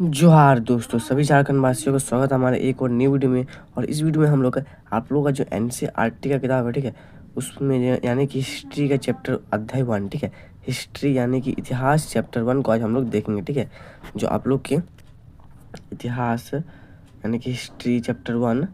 जोहार दोस्तों, सभी झारखंड वासियों का स्वागत है हमारे एक और न्यू वीडियो में। और इस वीडियो में हम लोग आप लोगों का जो एनसीईआरटी का किताब है, ठीक है, उसमें यानी कि हिस्ट्री का चैप्टर अध्याय 1, ठीक है, हिस्ट्री यानी कि इतिहास चैप्टर 1 को आज हम लोग देखेंगे, ठीक है। जो आप लोग के इतिहास यानी कि हिस्ट्री चैप्टर 1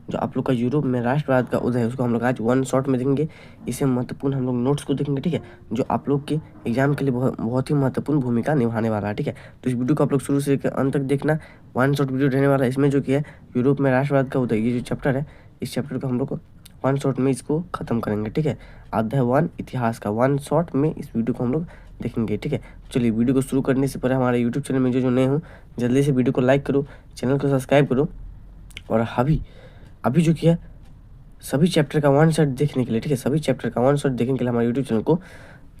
जो आप लोग का यूरोप में राष्ट्रवाद का उदय है, उसको हम लोग आज वन शॉट में देखेंगे। इससे महत्वपूर्ण हम लोग नोट्स को देखेंगे, ठीक है, जो आप लोग के एग्जाम के लिए बहुत ही महत्वपूर्ण भूमिका निभाने वाला है, ठीक है। तो इस वीडियो को आप लोग शुरू से लेकर अंत तक देखना। वन शॉट वीडियो रहने वाला है। इसमें जो कि है यूरोप में राष्ट्रवाद का उदय, ये जो चैप्टर है, इस चैप्टर को हम लोग वन शॉट में इसको खत्म करेंगे, ठीक है। अध्याय 1 इतिहास का वन शॉट में इस वीडियो को हम लोग देखेंगे, ठीक है। चलिए वीडियो को शुरू करने से पहले हमारे यूट्यूब चैनल में जो नए हो, जल्दी से वीडियो को लाइक करो, चैनल को सब्सक्राइब करो। और अभी जो कि है सभी चैप्टर का वन शॉट देखने के लिए, ठीक है, सभी चैप्टर का वन शॉट देखने के लिए हमारे यूट्यूब चैनल को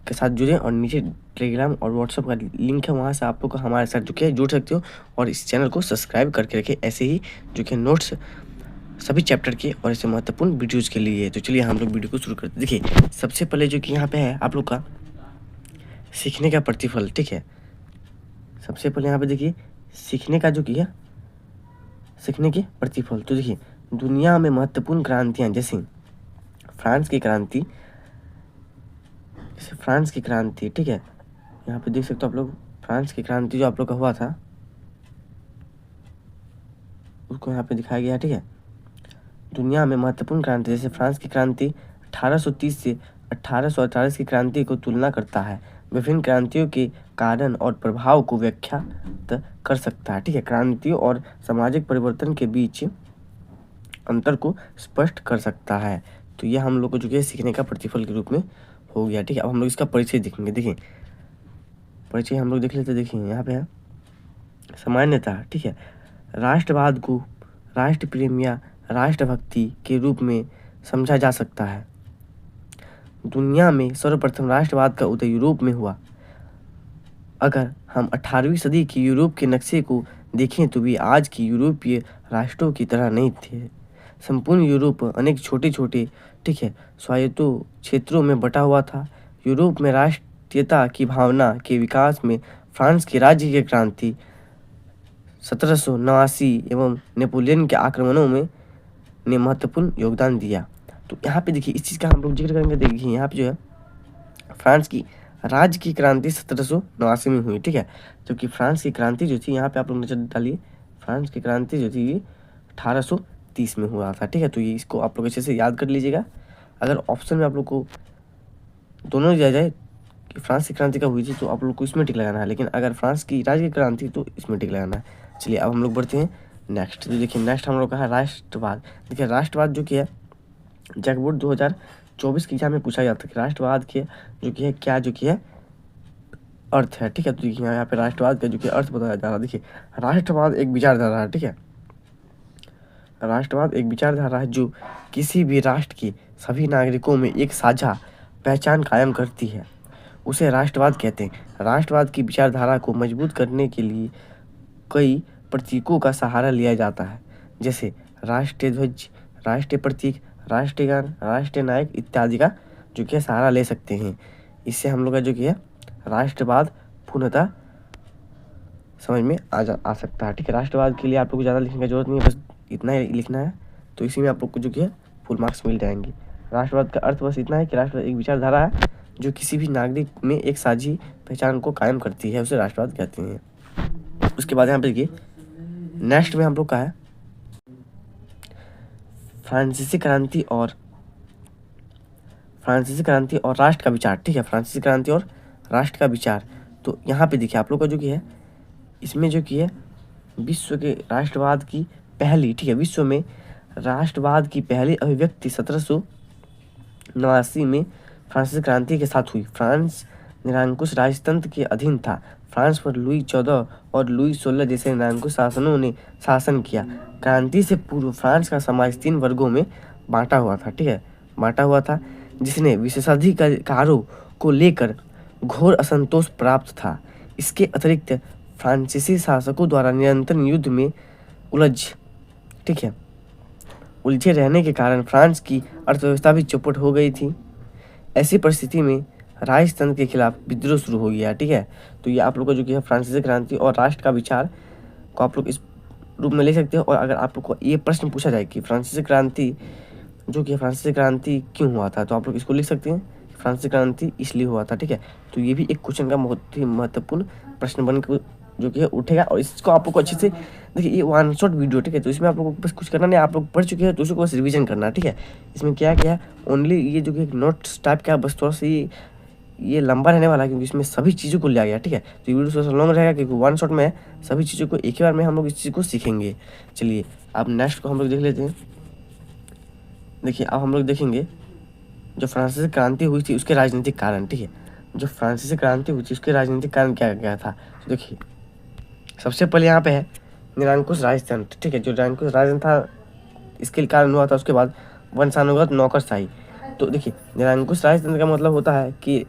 के साथ जुड़े। और नीचे टेलीग्राम और व्हाट्सअप का लिंक है, वहाँ से आप लोग को हमारे साथ जुड़ सकते हो और इस चैनल को सब्सक्राइब करके रखें ऐसे ही जो कि नोट्स सभी चैप्टर के और ऐसे महत्वपूर्ण वीडियोज़ के लिए। तो चलिए हम लोग वीडियो को शुरू करते। देखिए सबसे पहले जो कि यहाँ पे है आप लोग का सीखने का प्रतिफल, ठीक है। सबसे पहले यहाँ पे देखिए सीखने का जो कि है सीखने के प्रतिफल। तो देखिए दुनिया में महत्वपूर्ण क्रांतियाँ जैसे फ्रांस की क्रांति, ठीक है, यहाँ पे देख सकते हो आप लोग। फ्रांस की क्रांति जो आप लोग का हुआ था उसको यहाँ पे दिखाया गया है, ठीक है। दुनिया में महत्वपूर्ण क्रांति जैसे फ्रांस की क्रांति 1830 से 1848 की क्रांति को तुलना करता है, विभिन्न क्रांतियों के कारण और प्रभाव को व्याख्या कर सकता है, ठीक है। क्रांतियों और सामाजिक परिवर्तन के बीच अंतर को स्पष्ट कर सकता है। तो यह हम लोग को जो कि सीखने का प्रतिफल के रूप में हो गया, ठीक है। अब हम लोग इसका परिचय देखेंगे। देखिए परिचय हम लोग देख लेते। देखिए यहाँ पे है सामान्यता, ठीक है, राष्ट्रवाद को राष्ट्र प्रेम या राष्ट्रभक्ति के रूप में समझा जा सकता है। दुनिया में सर्वप्रथम राष्ट्रवाद का उदय यूरोप में हुआ। अगर हम 18वीं सदी की यूरोप के नक्शे को देखें तो वे आज की यूरोपीय राष्ट्रों की तरह नहीं थे। संपूर्ण यूरोप अनेक छोटे छोटे, ठीक है, स्वायत्तों क्षेत्रों में बटा हुआ था। यूरोप में राष्ट्रीयता की भावना के विकास में फ्रांस की राज्य की क्रांति 1789 एवं नेपोलियन के आक्रमणों में ने महत्वपूर्ण योगदान दिया। तो यहाँ पे देखिए इस चीज़ का हम लोग जिक्र करेंगे। देखिए यहाँ पे जो है फ्रांस की राज्य की क्रांति 1789 में हुई, ठीक है। जबकि फ्रांस की क्रांति जो थी, यहाँ पे आप लोग नजर डालिए, फ्रांस की क्रांति जो थी 1830 में हुआ था, ठीक है। तो ये इसको आप लोग अच्छे से याद कर लीजिएगा। अगर ऑप्शन में आप लोग को दोनों दिया जाए कि फ्रांस की क्रांति कब हुई थी तो आप लोग को इसमें टिक लगाना है, लेकिन अगर फ्रांस की राज्य की क्रांति तो इसमें टिक लगाना है। चलिए अब हम लोग बढ़ते हैं नेक्स्ट। तो देखिए नेक्स्ट हम लोग का है राष्ट्रवाद। देखिए राष्ट्रवाद जो कि है जैक बोर्ड 2024 की एग्जाम में पूछा जाता है कि राष्ट्रवाद के जो कि है क्या जो कि है अर्थ है, ठीक है। तो देखिए यहाँ पे राष्ट्रवाद का जो कि अर्थ बताया जा रहा है। देखिए राष्ट्रवाद एक विचारधारा है, ठीक है। राष्ट्रवाद एक विचारधारा है जो किसी भी राष्ट्र के सभी नागरिकों में एक साझा पहचान कायम करती है, उसे राष्ट्रवाद कहते हैं। राष्ट्रवाद की विचारधारा को मजबूत करने के लिए कई प्रतीकों का सहारा लिया जाता है, जैसे राष्ट्रीय ध्वज, राष्ट्रीय प्रतीक, राष्ट्रीय गान, राष्ट्रीय नायक इत्यादि का जो कि सहारा ले सकते हैं। इससे हम लोग का जो कि है राष्ट्रवाद पूर्णतः समझ में आ सकता है, ठीक है। राष्ट्रवाद के लिए आप लोग को ज़्यादा लिखने की जरूरत नहीं है, बस इतना ही लिखना है, तो इसी में आप लोग को जो कि है फुल मार्क्स मिल जाएंगे। राष्ट्रवाद का अर्थ बस इतना है कि राष्ट्रवाद एक विचारधारा है जो किसी भी नागरिक में एक साझी पहचान को कायम करती है, उसे राष्ट्रवाद कहते हैं। उसके बाद यहाँ पे देखिए नेक्स्ट में हम लोग का है फ्रांसीसी क्रांति और राष्ट्र का विचार, ठीक है। फ्रांसीसी क्रांति और राष्ट्र का विचार। तो यहाँ पे देखिए आप लोग का जो कि है इसमें जो कि है विश्व के राष्ट्रवाद की पहली, ठीक है, विश्व में राष्ट्रवाद की पहली अभिव्यक्ति 1789 में फ्रांसीसी क्रांति के साथ हुई। फ्रांस निरंकुश राजतंत्र के अधीन था। फ्रांस पर लुई 14 और लुई 16 जैसे निरंकुश शासनों ने शासन किया। क्रांति से पूर्व फ्रांस का समाज 3 वर्गों में बांटा हुआ था, ठीक है, बांटा हुआ था, जिसने विशेषाधिकारों को लेकर घोर असंतोष प्राप्त था। इसके अतिरिक्त फ्रांसीसी शासकों द्वारा निरंतर युद्ध में उलझे रहने के कारण फ्रांस की अर्थव्यवस्था भी चौपट हो गई थी। ऐसी परिस्थिति में राजतंत्र के खिलाफ विद्रोह शुरू हो गया, ठीक है। तो ये आप लोग को जो कि है फ्रांसीसी क्रांति और राष्ट्र का विचार को आप लोग इस रूप में ले सकते हो। और अगर आप लोग को ये प्रश्न पूछा जाए कि फ्रांसीसी क्रांति जो कि फ्रांसीसी क्रांति क्यों हुआ था, तो आप लोग इसको लिख सकते हैं फ्रांसीसी क्रांति इसलिए हुआ था, ठीक है। तो ये भी एक क्वेश्चन का बहुत ही महत्वपूर्ण प्रश्न बन के जो कि उठेगा। और इसको आप लोग को अच्छे से देखिए, ये वन शॉट वीडियो, ठीक है। तो इसमें आप लोगों को बस कुछ करना नहीं, आप लोग पढ़ चुके हैं तो उसको बस रिवीजन करना, ठीक है। इसमें क्या क्या है, ओनली ये जो कि एक नोट्स टाइप का बस थोड़ा सा ये लंबा रहने वाला है, क्योंकि इसमें सभी चीज़ों को लिया गया, ठीक है। तो ये वीडियो थोड़ा सा लॉन्ग रहेगा क्योंकि वन शॉट में सभी चीज़ों को एक ही बार में हम लोग इस चीज़ को सीखेंगे। चलिए अब नेक्स्ट को हम लोग देख लेते हैं। देखिए अब हम लोग देखेंगे जो फ्रांसीसी क्रांति हुई थी उसके राजनीतिक कारण, ठीक है। जो फ्रांसीसी क्रांति हुई थी उसके राजनीतिक कारण क्या क्या था, तो देखिए सबसे पहले यहाँ पे है निरंकुश राजतंत्र, ठीक है। जो निरंकुश राजतंत्र था इसके कारण हुआ था। उसके बाद वंशानुगत नौकरशाही। तो देखिए निरंकुश राजतंत्र का मतलब होता है कि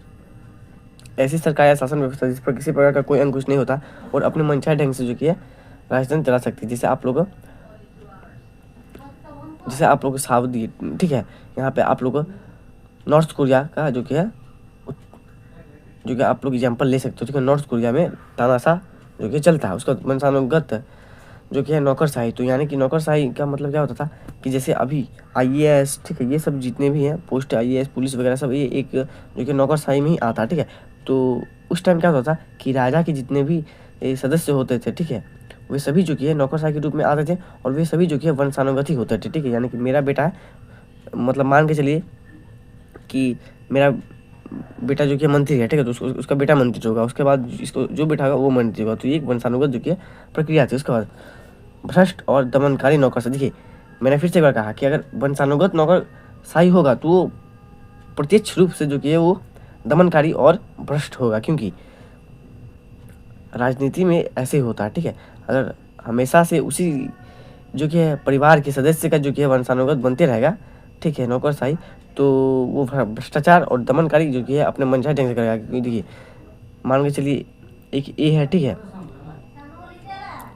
ऐसी सरकार या शासन व्यवस्था जिस पर किसी प्रकार का कोई अंकुश नहीं होता और अपने मनचाहे ढंग से जो कि है राजतंत्र चला सकती है। जैसे आप लोग साउदी, ठीक है। यहाँ पे आप लोग नॉर्थ कोरिया का जो कि है जो कि आप लोग एग्जाम्पल ले सकते हो, ठीक है। नॉर्थ कोरिया में तानाशाह जो कि चलता है, उसका वंशानुगत जो कि है नौकरशाही। तो यानी कि नौकरशाही का मतलब क्या होता था कि जैसे अभी IAS, ठीक है, ये सब जितने भी हैं पोस्ट IAS पुलिस वगैरह सब ये एक जो कि नौकरशाही में ही आता है, ठीक है। तो उस टाइम क्या होता था कि राजा के जितने भी सदस्य होते थे, ठीक है, वे सभी जो कि है नौकरशाही के रूप में आते थे और वे सभी जो कि है वंशानुगत ही होते थे, ठीक है। यानी कि मेरा बेटा है, मतलब मान के चलिए कि मेरा बेटा जो कि मंत्री है, ठीक है, तो उसका बेटा मंत्री होगा, उसके बाद इसको जो बेटा होगा वो मंत्री होगा। तो ये एक वंशानुगत जो कि प्रक्रिया थी। उसके बाद भ्रष्ट और दमनकारी नौकरशाही। देखिए मैंने फिर से एक बार कहा कि अगर वंशानुगत नौकरशाही होगा तो वो प्रत्यक्ष रूप से जो कि है वो दमनकारी और भ्रष्ट होगा, क्योंकि राजनीति में ऐसे ही होता है, ठीक है। अगर हमेशा से उसी जो कि है परिवार के सदस्य का जो कि है वंशानुगत बनते रहेगा, ठीक है, नौकरशाही, तो वो भ्रष्टाचार और दमनकारी जो कि है अपने मनचाहे ढंग से करेगा। क्योंकि देखिए मान के चलिए एक ए है, ठीक है,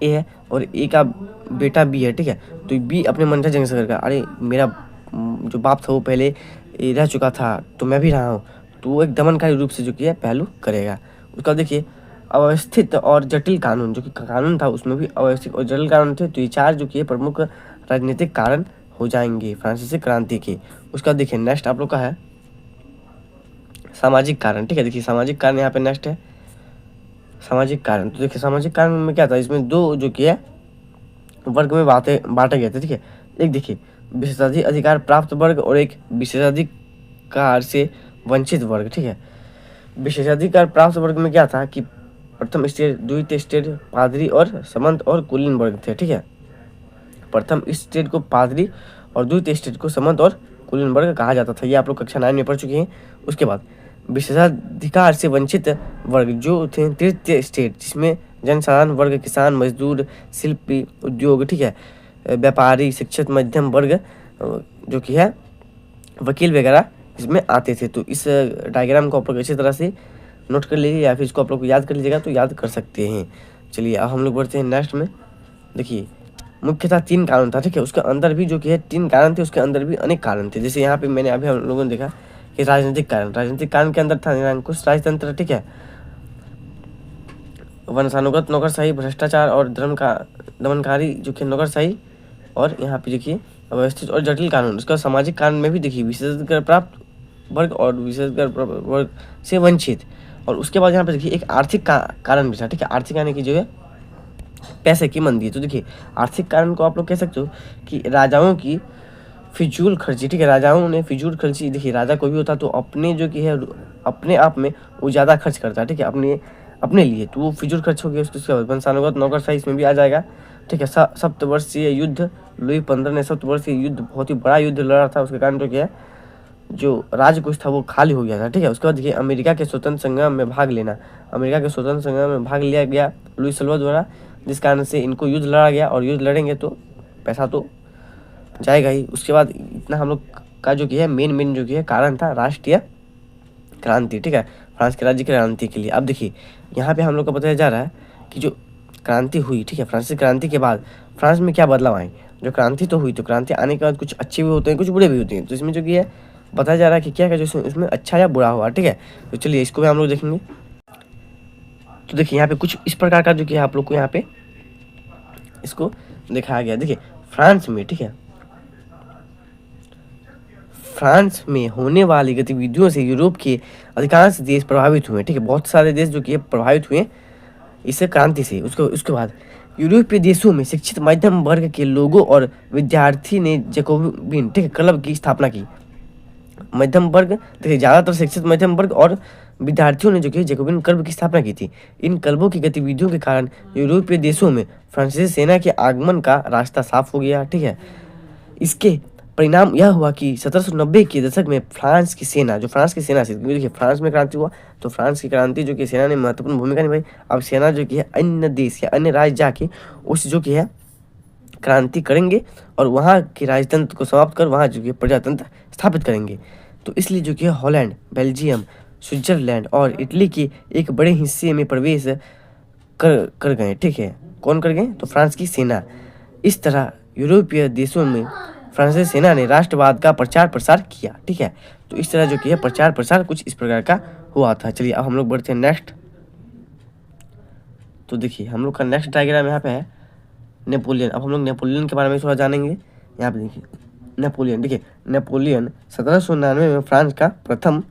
ए है और ए का बेटा बी है, ठीक है। तो बी अपने मनचाहे ढंग से करेगा, अरे मेरा जो बाप था वो पहले रह चुका था तो मैं भी रहा हूँ, तो वो एक दमनकारी रूप से जो कि है पहलू करेगा। उसका देखिए अव्यवस्थित और जटिल कानून, जो कि कानून था उसमें भी अव्यवस्थित और जटिल कानून थे। तो ये चार जो कि प्रमुख राजनीतिक कारण हो जाएंगे फ्रांसीसी क्रांति के। उसका देखिए नेक्स्ट आप लोग का है सामाजिक कारण, ठीक है। देखिए सामाजिक कारण यहाँ पे नेक्स्ट है सामाजिक कारण। तो देखिए सामाजिक कारण में क्या था, इसमें दो जो कि है वर्ग में बांटे गए थे, ठीक है। एक देखिए विशेषाधिकार प्राप्त वर्ग और एक विशेषाधिकार से वंचित वर्ग, ठीक है। विशेषाधिकार प्राप्त वर्ग में क्या था कि प्रथम स्टेज, द्वितीय स्टेज, पादरी और समंत और कुलीन वर्ग थे, ठीक है। प्रथम स्टेज को पादरी और द्वितीय स्टेज को समंत और कुलीन वर्ग कहा जाता था। ये आप लोग कक्षा 9 में पढ़ चुके हैं। उसके बाद विशेषाधिकार से वंचित वर्ग जो थे तृतीय स्टेज, जिसमें जनसाधारण वर्ग, किसान, मजदूर, शिल्पी, उद्योग, ठीक है, व्यापारी, शिक्षित, मध्यम वर्ग जो कि है वकील वगैरह इसमें आते थे। तो इस डायग्राम को आप लोग अच्छी तरह से नोट कर लीजिए या फिर इसको आप लोग याद कर लीजिएगा तो याद कर सकते हैं। चलिए अब हम लोग बढ़ते हैं नेक्स्ट में। देखिए मुख्यतः 3 कारण था, ठीक है। उसके अंदर भी जो कि है 3 कारण थे, उसके अंदर भी अनेक कारण थे। जैसे यहाँ पे मैंने अभी हम लोगों ने देखा कि राजनीतिक कारण के अंदर था निरंकुश राजतंत्र, ठीक है, वंशानुगत नौकरशाही, भ्रष्टाचार और दमनकारी जो कि नौकरशाही, और यहाँ पे देखिए अव्यवस्थित और जटिल कानून। उसका सामाजिक कारण में भी देखिए विशेषाधिकार प्राप्त वर्ग और विशेषाधिकार वर्ग से वंचित। और उसके बाद यहाँ पे देखिए एक आर्थिक कारण भी था, ठीक है। आर्थिक यानी कि जो है पैसे की मंदी। तो देखिए आर्थिक कारण को आप लोग कह सकते हो कि राजाओं की फिजूल खर्ची, ठीक है। राजाओं ने फिजूल खर्ची, देखिए राजा कोई भी होता तो अपने जो कि है अपने आप में वो ज़्यादा खर्च करता है, ठीक है, अपने लिए, तो वो फिजूल खर्च हो गया। उसके बाद वंशानुगत नौकरशाही इसमें भी आ जाएगा, ठीक है। सप्तवर्षीय युद्ध, लुई 15 ने सप्तवर्षीय युद्ध बहुत ही बड़ा युद्ध लड़ा था, उसके कारण जो क्या है जो राजकोष था वो खाली हो गया था, ठीक है। उसके बाद देखिए अमेरिका के स्वतंत्र संग्राम में भाग लेना, अमेरिका के स्वतंत्र संग्राम में भाग लिया गया लुई सल्वा द्वारा, जिस कारण से इनको युद्ध लड़ा गया, और युद्ध लड़ेंगे तो पैसा तो जाएगा ही। उसके बाद इतना हम लोग का जो कि है मेन जो कि है कारण था राष्ट्रीय क्रांति, ठीक है, फ्रांस के राज्य की क्रांति के लिए। अब देखिए यहाँ पे हम लोग को बताया जा रहा है कि जो क्रांति हुई, ठीक है, फ्रांसीसी क्रांति के बाद फ्रांस में क्या बदलाव आए। जो क्रांति तो हुई, तो क्रांति आने के बाद कुछ अच्छे भी होते हैं, कुछ बुरे भी होते हैं। तो इसमें जो कि है बताया जा रहा है कि क्या क्या जो इसमें अच्छा या बुरा हुआ, ठीक है। तो चलिए इसको भी हम लोग देखेंगे। तो देखिए यहाँ पे कुछ इस प्रकार का जो कि आप लोग को यहाँ पे इसको दिखाया गया। देखिए फ्रांस में, ठीक है, फ्रांस में होने वाली गतिविधियों से यूरोप के अधिकांश देश प्रभावित हुए, ठीक है, बहुत सारे देश जो कि प्रभावित हुए इस क्रांति से। उसके बाद यूरोपीय देशों में शिक्षित मध्यम वर्ग के लोगों और विद्यार्थी ने जैकोबिन, ठीक है, क्लब की स्थापना की। मध्यम वर्ग, देखिए ज़्यादातर शिक्षित मध्यम वर्ग और विद्यार्थियों ने जो कि जैकोबिन क्लब की स्थापना की थी। इन क्लबों की गतिविधियों के कारण यूरोपीय देशों में फ्रांसीसी सेना के आगमन का रास्ता साफ हो गया, ठीक है। इसके परिणाम यह हुआ कि 1790 के दशक में फ्रांस की सेना थी, देखिए फ्रांस में क्रांति हुआ तो फ्रांस की क्रांति जो कि सेना ने महत्वपूर्ण भूमिका निभाई। अब सेना जो कि है अन्य देश या अन्य राज्य जाके उस जो कि है क्रांति करेंगे और वहाँ के राजतंत्र को समाप्त कर वहाँ जो कि प्रजातंत्र स्थापित करेंगे। तो इसलिए जो कि हॉलैंड, बेल्जियम, स्विट्जरलैंड और इटली के एक बड़े हिस्से में प्रवेश कर गए, ठीक है। कौन कर गए? तो फ्रांस की सेना। इस तरह यूरोपीय देशों में फ्रांसीसी सेना ने राष्ट्रवाद का प्रचार प्रसार किया, ठीक है। तो इस तरह जो कि है प्रचार प्रसार कुछ इस प्रकार का हुआ था। चलिए अब हम लोग बढ़ते हैं नेक्स्ट। तो देखिए हम लोग का नेक्स्ट डायग्राम यहाँ पे है नेपोलियन। अब हम लोग नेपोलियन के बारे में थोड़ा जानेंगे। यहाँ पे देखिए नेपोलियन, देखिए नेपोलियन 1799 में फ्रांस का प्रथम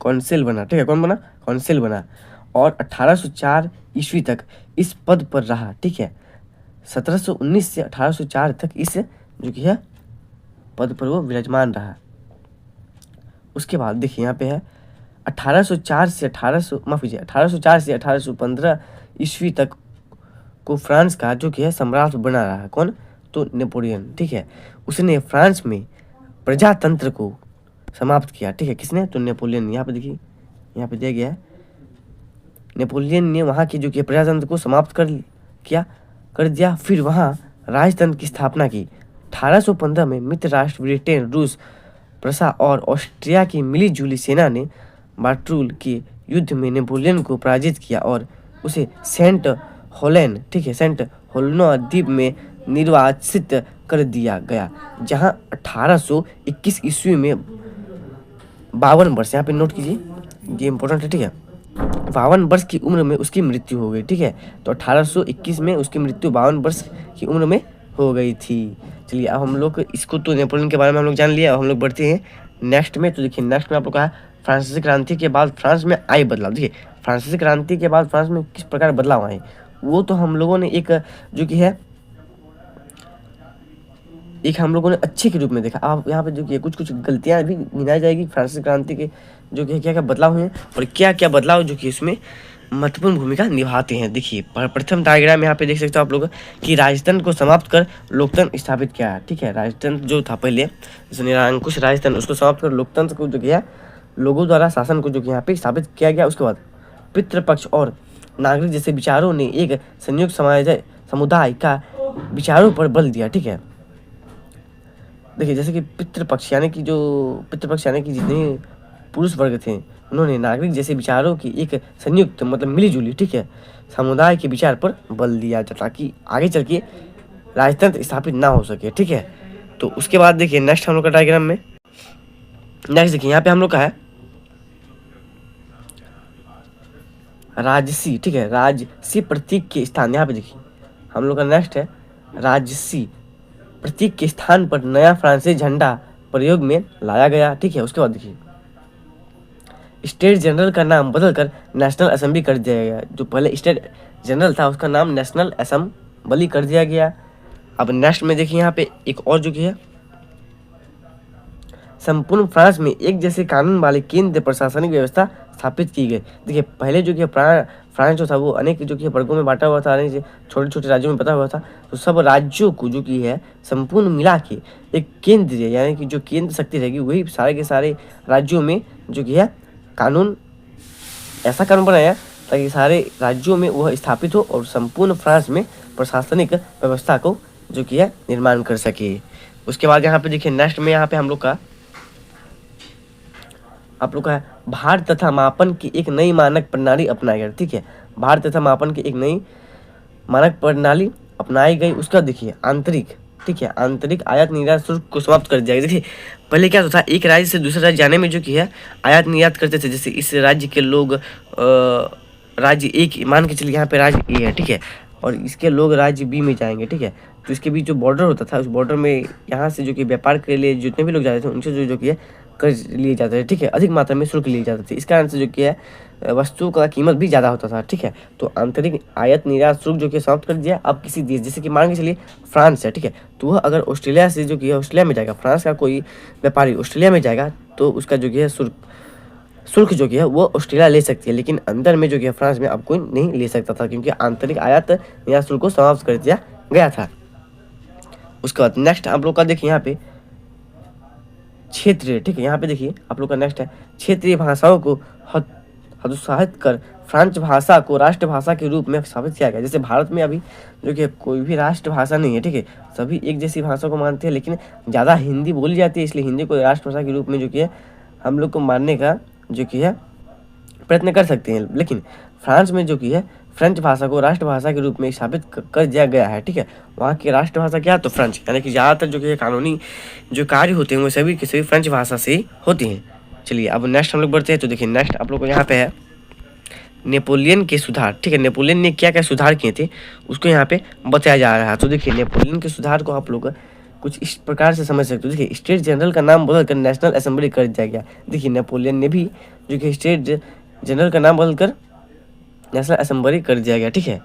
कौंसिल बना, ठीक है। कौन बना? कौंसिल बना और 1804 ईस्वी तक इस पद पर रहा, ठीक है। 1719 से 1804 तक इस जो कि है पद पर वो विराजमान रहा। उसके बाद देखिए यहाँ पे है 1804 से 1815 ईस्वी तक को फ्रांस का जो कि है सम्राट बना रहा। कौन? तो नेपोलियन, ठीक है। उसने फ्रांस में प्रजातंत्र को समाप्त किया, ठीक है। किसने? तो नेपोलियन। यहाँ पे देखिए, यहाँ पे दिया गया है नेपोलियन ने वहाँ की जो कि प्रजातंत्र को समाप्त कर दिया। फिर वहाँ राजतंत्र की स्थापना की। 1815 में मित्र राष्ट्र ब्रिटेन, रूस, प्रसा और ऑस्ट्रिया की मिलीजुली सेना ने बाटरूल के युद्ध में नेपोलियन को पराजित किया और उसे सेंट होलेन, ठीक है, सेंट होलेनो द्वीप में निर्वासित कर दिया गया, जहां 1821 ईस्वी में 52 वर्ष, यहाँ पे नोट कीजिए ये इंपॉर्टेंट है, ठीक है, 52 वर्ष की उम्र में उसकी मृत्यु हो गई, ठीक है। तो 1821 में उसकी मृत्यु 52 वर्ष की उम्र में हो गई थी। चलिए अब हम लोग इसको तो नेपोलियन के बारे में हम लोग जान लिया। अब हम लोग बढ़ते हैं नेक्स्ट में। तो देखिए नेक्स्ट में आप लोग का फ्रांसीसी क्रांति के बाद फ्रांस में आए बदलाव। देखिए फ्रांसीसी क्रांति के बाद फ्रांस में किस प्रकार बदलाव आए वो तो हम लोगों ने एक जो कि है हम लोगों ने अच्छे के रूप में देखा। आप यहाँ पे जो कि कुछ गलतियाँ भी गिनाई जाएगी फ्रांसीसी क्रांति के जो कि क्या क्या बदलाव हुए और क्या क्या बदलाव जो कि इसमें महत्वपूर्ण भूमिका निभाते हैं। देखिए प्रथम डायग्राम यहाँ पे देख सकते हो आप लोग कि राजतंत्र को समाप्त कर लोकतंत्र स्थापित किया है, ठीक है। राजतंत्र जो था पहले निरंकुश राजतंत्र, उसको समाप्त कर लोकतंत्र को जो किया लोगों द्वारा शासन को जो कि यहाँ पे स्थापित किया गया। उसके बाद पितृपक्ष और नागरिक जैसे विचारों ने एक संयुक्त समुदाय का विचारों पर बल दिया, ठीक है। देखिए जैसे कि पितृपक्ष यानी कि जितने पुरुष वर्ग थे उन्होंने नागरिक जैसे विचारों की एक संयुक्त मतलब मिलीजुली, ठीक है, समुदाय के विचार पर बल दिया ताकि आगे चल के राजतंत्र स्थापित ना हो सके, ठीक है। तो उसके बाद देखिए नेक्स्ट हम लोग का डायग्राम में नेक्स्ट देखिए यहाँ पे हम लोग का है राजसी, ठीक है। राजसी प्रतीक के स्थान, यहाँ पे देखिए हम लोग का नेक्स्ट है राजसी प्रतीक के स्थान पर नया फ्रांसीसी झंडा प्रयोग में लाया गया, ठीक है। उसके बाद देखिए स्टेट जनरल का नाम बदलकर नेशनल असेंबली कर दिया गया। जो पहले स्टेट जनरल था उसका नाम नेशनल असेंबली कर दिया गया। अब नेक्स्ट में देखिए यहाँ पे एक और जो कि है संपूर्ण फ्रांस में एक जैसे कानून वाली केंद्र प्रशासनिक व्यवस्था स्थापित की गई। देखिए पहले जो कि फ्रांस जो था वो अनेक जो कि वर्गों में बांटा हुआ था, अनेक छोटे छोटे राज्यों में बटा हुआ था। तो सब राज्यों को जो कि है संपूर्ण मिला के एक केंद्र यानी कि जो केंद्र शक्ति रहेगी वही सारे के सारे राज्यों में जो कि है कानून ऐसा कानून बनाया ताकि सारे राज्यों में वह स्थापित हो और संपूर्ण फ्रांस में प्रशासनिक व्यवस्था को जो कि है निर्माण कर सके। उसके बाद यहाँ पे देखिए नेक्स्ट में यहाँ पे हम लोग का आप लोग का भार तथा मापन की एक नई मानक प्रणाली अपनाई गई, ठीक है। भार तथा मापन की एक नई मानक प्रणाली अपनाई गई। उसका देखिए आंतरिक, ठीक है, आंतरिक आयात निर्यात शुल्क को समाप्त कर दिया गया। देखिए पहले क्या होता था एक राज्य से दूसरे राज्य जाने में जो कि है आयात निर्यात करते थे। जैसे इस राज्य के लोग राज्य एक मान के चलिए यहाँ पे राज्य ए है, ठीक है, और इसके लोग राज्य बी में जाएंगे, ठीक है। तो इसके बीच जो बॉर्डर होता था, उस बॉर्डर में यहाँ से जो कि व्यापार के लिए जितने भी लोग जाते थे उनसे जो कि है कर्ज लिए जाते थे, ठीक है। अधिक मात्रा में शुल्क लिए जाते थे। इस कारण से जो कि है वस्तु का कीमत भी ज़्यादा होता था, ठीक है। तो आंतरिक आयात निर्यात शुल्क जो कि समाप्त कर दिया। अब किसी देश जैसे कि मान के चलिए फ्रांस है, ठीक है, तो वह अगर ऑस्ट्रेलिया से जो कि है ऑस्ट्रेलिया में जाएगा, फ्रांस का कोई व्यापारी ऑस्ट्रेलिया में जाएगा तो उसका जो कि है शुल्क जो कि है वो ऑस्ट्रेलिया ले सकती है, लेकिन अंदर में जो कि है फ्रांस में अब कोई नहीं ले सकता था, क्योंकि आंतरिक आयात निर्यात शुल्क को समाप्त कर दिया गया था। उसके बाद नेक्स्ट आप लोग का देखिए यहाँ पे क्षेत्रीय, ठीक है, यहाँ पे देखिए आप लोग का नेक्स्ट है क्षेत्रीय भाषाओं को हतोत्साहित कर फ्रेंच भाषा को राष्ट्रभाषा के रूप में स्थापित किया गया। जैसे भारत में अभी जो कि कोई भी राष्ट्रभाषा नहीं है, ठीक है, सभी एक जैसी भाषा को मानते हैं, लेकिन ज़्यादा हिंदी बोली जाती है, इसलिए हिंदी को राष्ट्रभाषा के रूप में जो कि है हम लोग को मानने का जो कि है प्रयत्न कर सकते हैं। लेकिन फ्रांस में जो कि है फ्रेंच भाषा को राष्ट्रभाषा के रूप में स्थापित कर दिया गया है, ठीक है। वहाँ की राष्ट्रभाषा क्या है तो फ्रेंच, यानी कि ज़्यादातर जो कि कानूनी जो कार्य होते हैं वो सभी के सभी फ्रेंच भाषा से ही होते हैं। चलिए अब नेक्स्ट हम लोग बढ़ते हैं। तो देखिए नेक्स्ट आप लोग को यहाँ पे है नेपोलियन के सुधार, ठीक है। नेपोलियन ने क्या क्या सुधार किए थे उसको यहाँ पे बताया जा रहा है। तो देखिए नेपोलियन के सुधार को आप लोग कुछ इस प्रकार से समझ सकते हो। देखिए स्टेट जनरल का नाम बदलकर नेशनल असेंबली कर दिया गया। देखिए नेपोलियन ने भी जो कि स्टेट जनरल का नाम बदलकर नेशनल असेंबली कर दिया गया, ठीक है।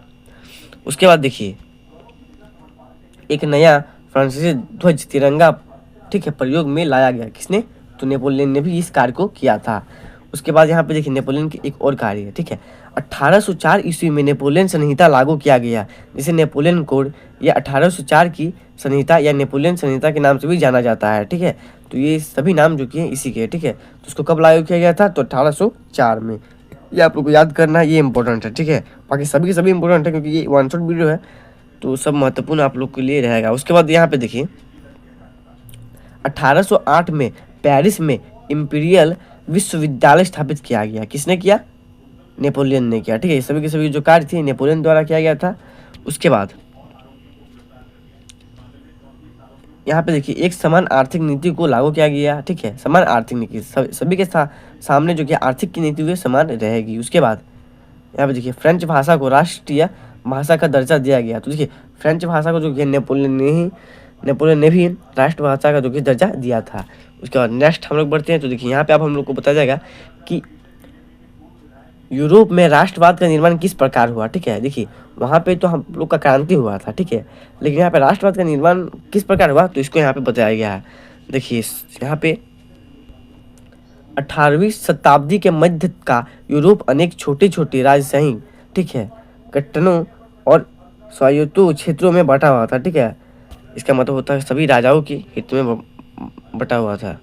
उसके बाद देखिए एक नया फ्रांसीसी ध्वज तिरंगा, ठीक है, प्रयोग में लाया गया। किसने तो नेपोलियन ने भी इस कार्य को किया था। उसके बाद यहाँ पे देखिए नेपोलियन की एक और कार्य है, ठीक है। 1804 ईस्वी में नेपोलियन संहिता लागू किया गया, जिसे नेपोलियन कोड या 1804 की संहिता या नेपोलियन संहिता के नाम से भी जाना जाता है, ठीक है। तो ये सभी नाम जो कि है इसी के, ठीक है। तो उसको कब लागू किया गया था तो 1804 में। ये आप लोग को याद करना है, ये इंपॉर्टेंट है, ठीक है। बाकी सभी के सभी इंपॉर्टेंट है क्योंकि ये वन शॉट वीडियो है, तो सब महत्वपूर्ण आप लोग के लिए रहेगा। उसके बाद यहाँ पे देखिए 1808 में पेरिस में इंपीरियल विश्वविद्यालय स्थापित किया गया। किसने किया नेपोलियन ने किया, ठीक है। सभी के सभी जो कार्य थे नेपोलियन द्वारा किया गया था। उसके बाद यहाँ पे देखिए एक समान आर्थिक नीति को लागू किया गया, ठीक है। समान आर्थिक नीति सभी के सामने जो कि आर्थिक की नीति हुई समान रहेगी। उसके बाद यहाँ पे देखिए फ्रेंच भाषा को राष्ट्रीय भाषा का दर्जा दिया गया। तो देखिए फ्रेंच भाषा को जो कि नेपोलियन ने भी राष्ट्रभाषा का जो कि दर्जा दिया था। उसके बाद नेक्स्ट हम लोग बढ़ते हैं। तो देखिए यहाँ पे अब हम लोग को बताया जाएगा कि यूरोप में राष्ट्रवाद का निर्माण किस प्रकार हुआ, ठीक है। देखिए वहाँ पे तो हम लोग का क्रांति हुआ था, ठीक है, लेकिन यहाँ पे राष्ट्रवाद का निर्माण किस प्रकार हुआ तो इसको यहाँ पे बताया गया है। देखिए यहाँ पे 18वीं शताब्दी के मध्य का यूरोप अनेक छोटे छोटे राजशाही, ठीक है, गठनों और स्वायत्त क्षेत्रों में बटा हुआ था, ठीक है। इसका मतलब होता है सभी राजाओं की हित में बटा हुआ था।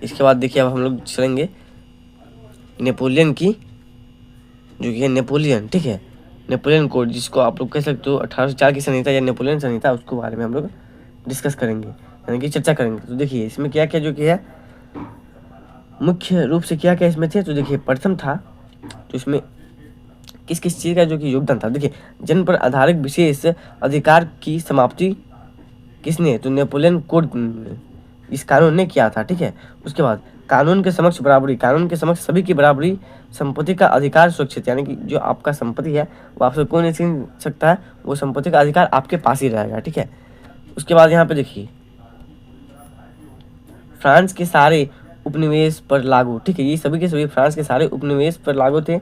इसके बाद देखिए अब हम लोग चलेंगे नेपोलियन की जो कि है नेपोलियन, ठीक है, नेपोलियन कोड, जिसको आप लोग कह सकते हो 1804 की संहिता या नेपोलियन संहिता, उसके बारे में हम लोग डिस्कस करेंगे, यानी कि चर्चा करेंगे। तो देखिए इसमें क्या क्या जो कि है मुख्य रूप से क्या क्या इसमें थे। तो देखिए प्रथम था तो इसमें किस किस चीज़ का जो कि योगदान था। देखिए जन्म पर आधारित विशेष अधिकार की समाप्ति किसने तो नेपोलियन कोड इस कानून ने किया था, ठीक है। उसके बाद कानून के समक्ष बराबरी, कानून के समक्ष सभी की बराबरी, संपत्ति का अधिकार सुरक्षित, यानी कि जो आपका संपत्ति है वो आपसे कोई नहीं छीन सकता है, वो संपत्ति का अधिकार आपके पास ही रहेगा, ठीक है। उसके बाद यहाँ पे देखिए फ्रांस के सारे उपनिवेश पर लागू, ठीक है, ये सभी के सभी फ्रांस के सारे उपनिवेश पर लागू थे।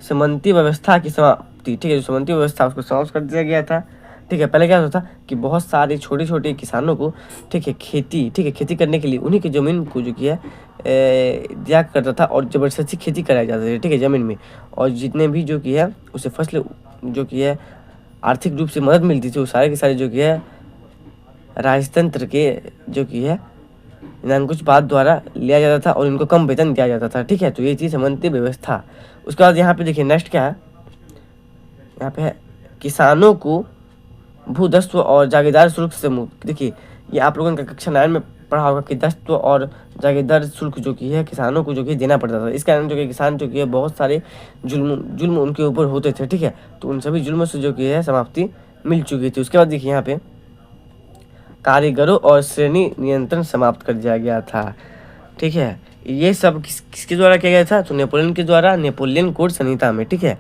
सामंती व्यवस्था की समाप्ति, ठीक है, जो सामंती व्यवस्था उसको समाप्त कर दिया गया था, ठीक है। पहले क्या होता था कि बहुत सारे छोटे छोटे किसानों को, ठीक है, खेती करने के लिए उन्हीं की ज़मीन को जो कि है दिया करता था और ज़बरदस्ती खेती कराई जाती थी, ठीक है, ज़मीन में। और जितने भी जो कि है उसे फसल जो कि है आर्थिक रूप से मदद मिलती थी वो सारे के सारे जो कि है राजतंत्र के जो कि है निरंकुशवाद द्वारा लिया जाता था और इनको कम वेतन दिया जाता था, ठीक है। तो ये चीज़ सामंती व्यवस्था। उसके बाद यहाँ पे देखिए नेक्स्ट क्या है, यहाँ पे है किसानों को भूदस्व और जागीरदार शुल्क से मुक्त। देखिए ये आप लोगों का कक्षा 9 में पढ़ा होगा कि दस्व और जागीरदार शुल्क जो कि है किसानों को जो कि देना पड़ता था। इस कारण जो कि किसान जो कि है बहुत सारे जुल्म उनके ऊपर होते थे, ठीक है। तो उन सभी जुल्मों से जो कि है समाप्ति मिल चुकी थी। उसके बाद देखिए यहाँ पे कारीगरों और श्रेणी नियंत्रण समाप्त कर दिया गया था, ठीक है। ये सब किसके द्वारा किया गया था तो नेपोलियन के द्वारा, नेपोलियन कोड संहिता में, ठीक है।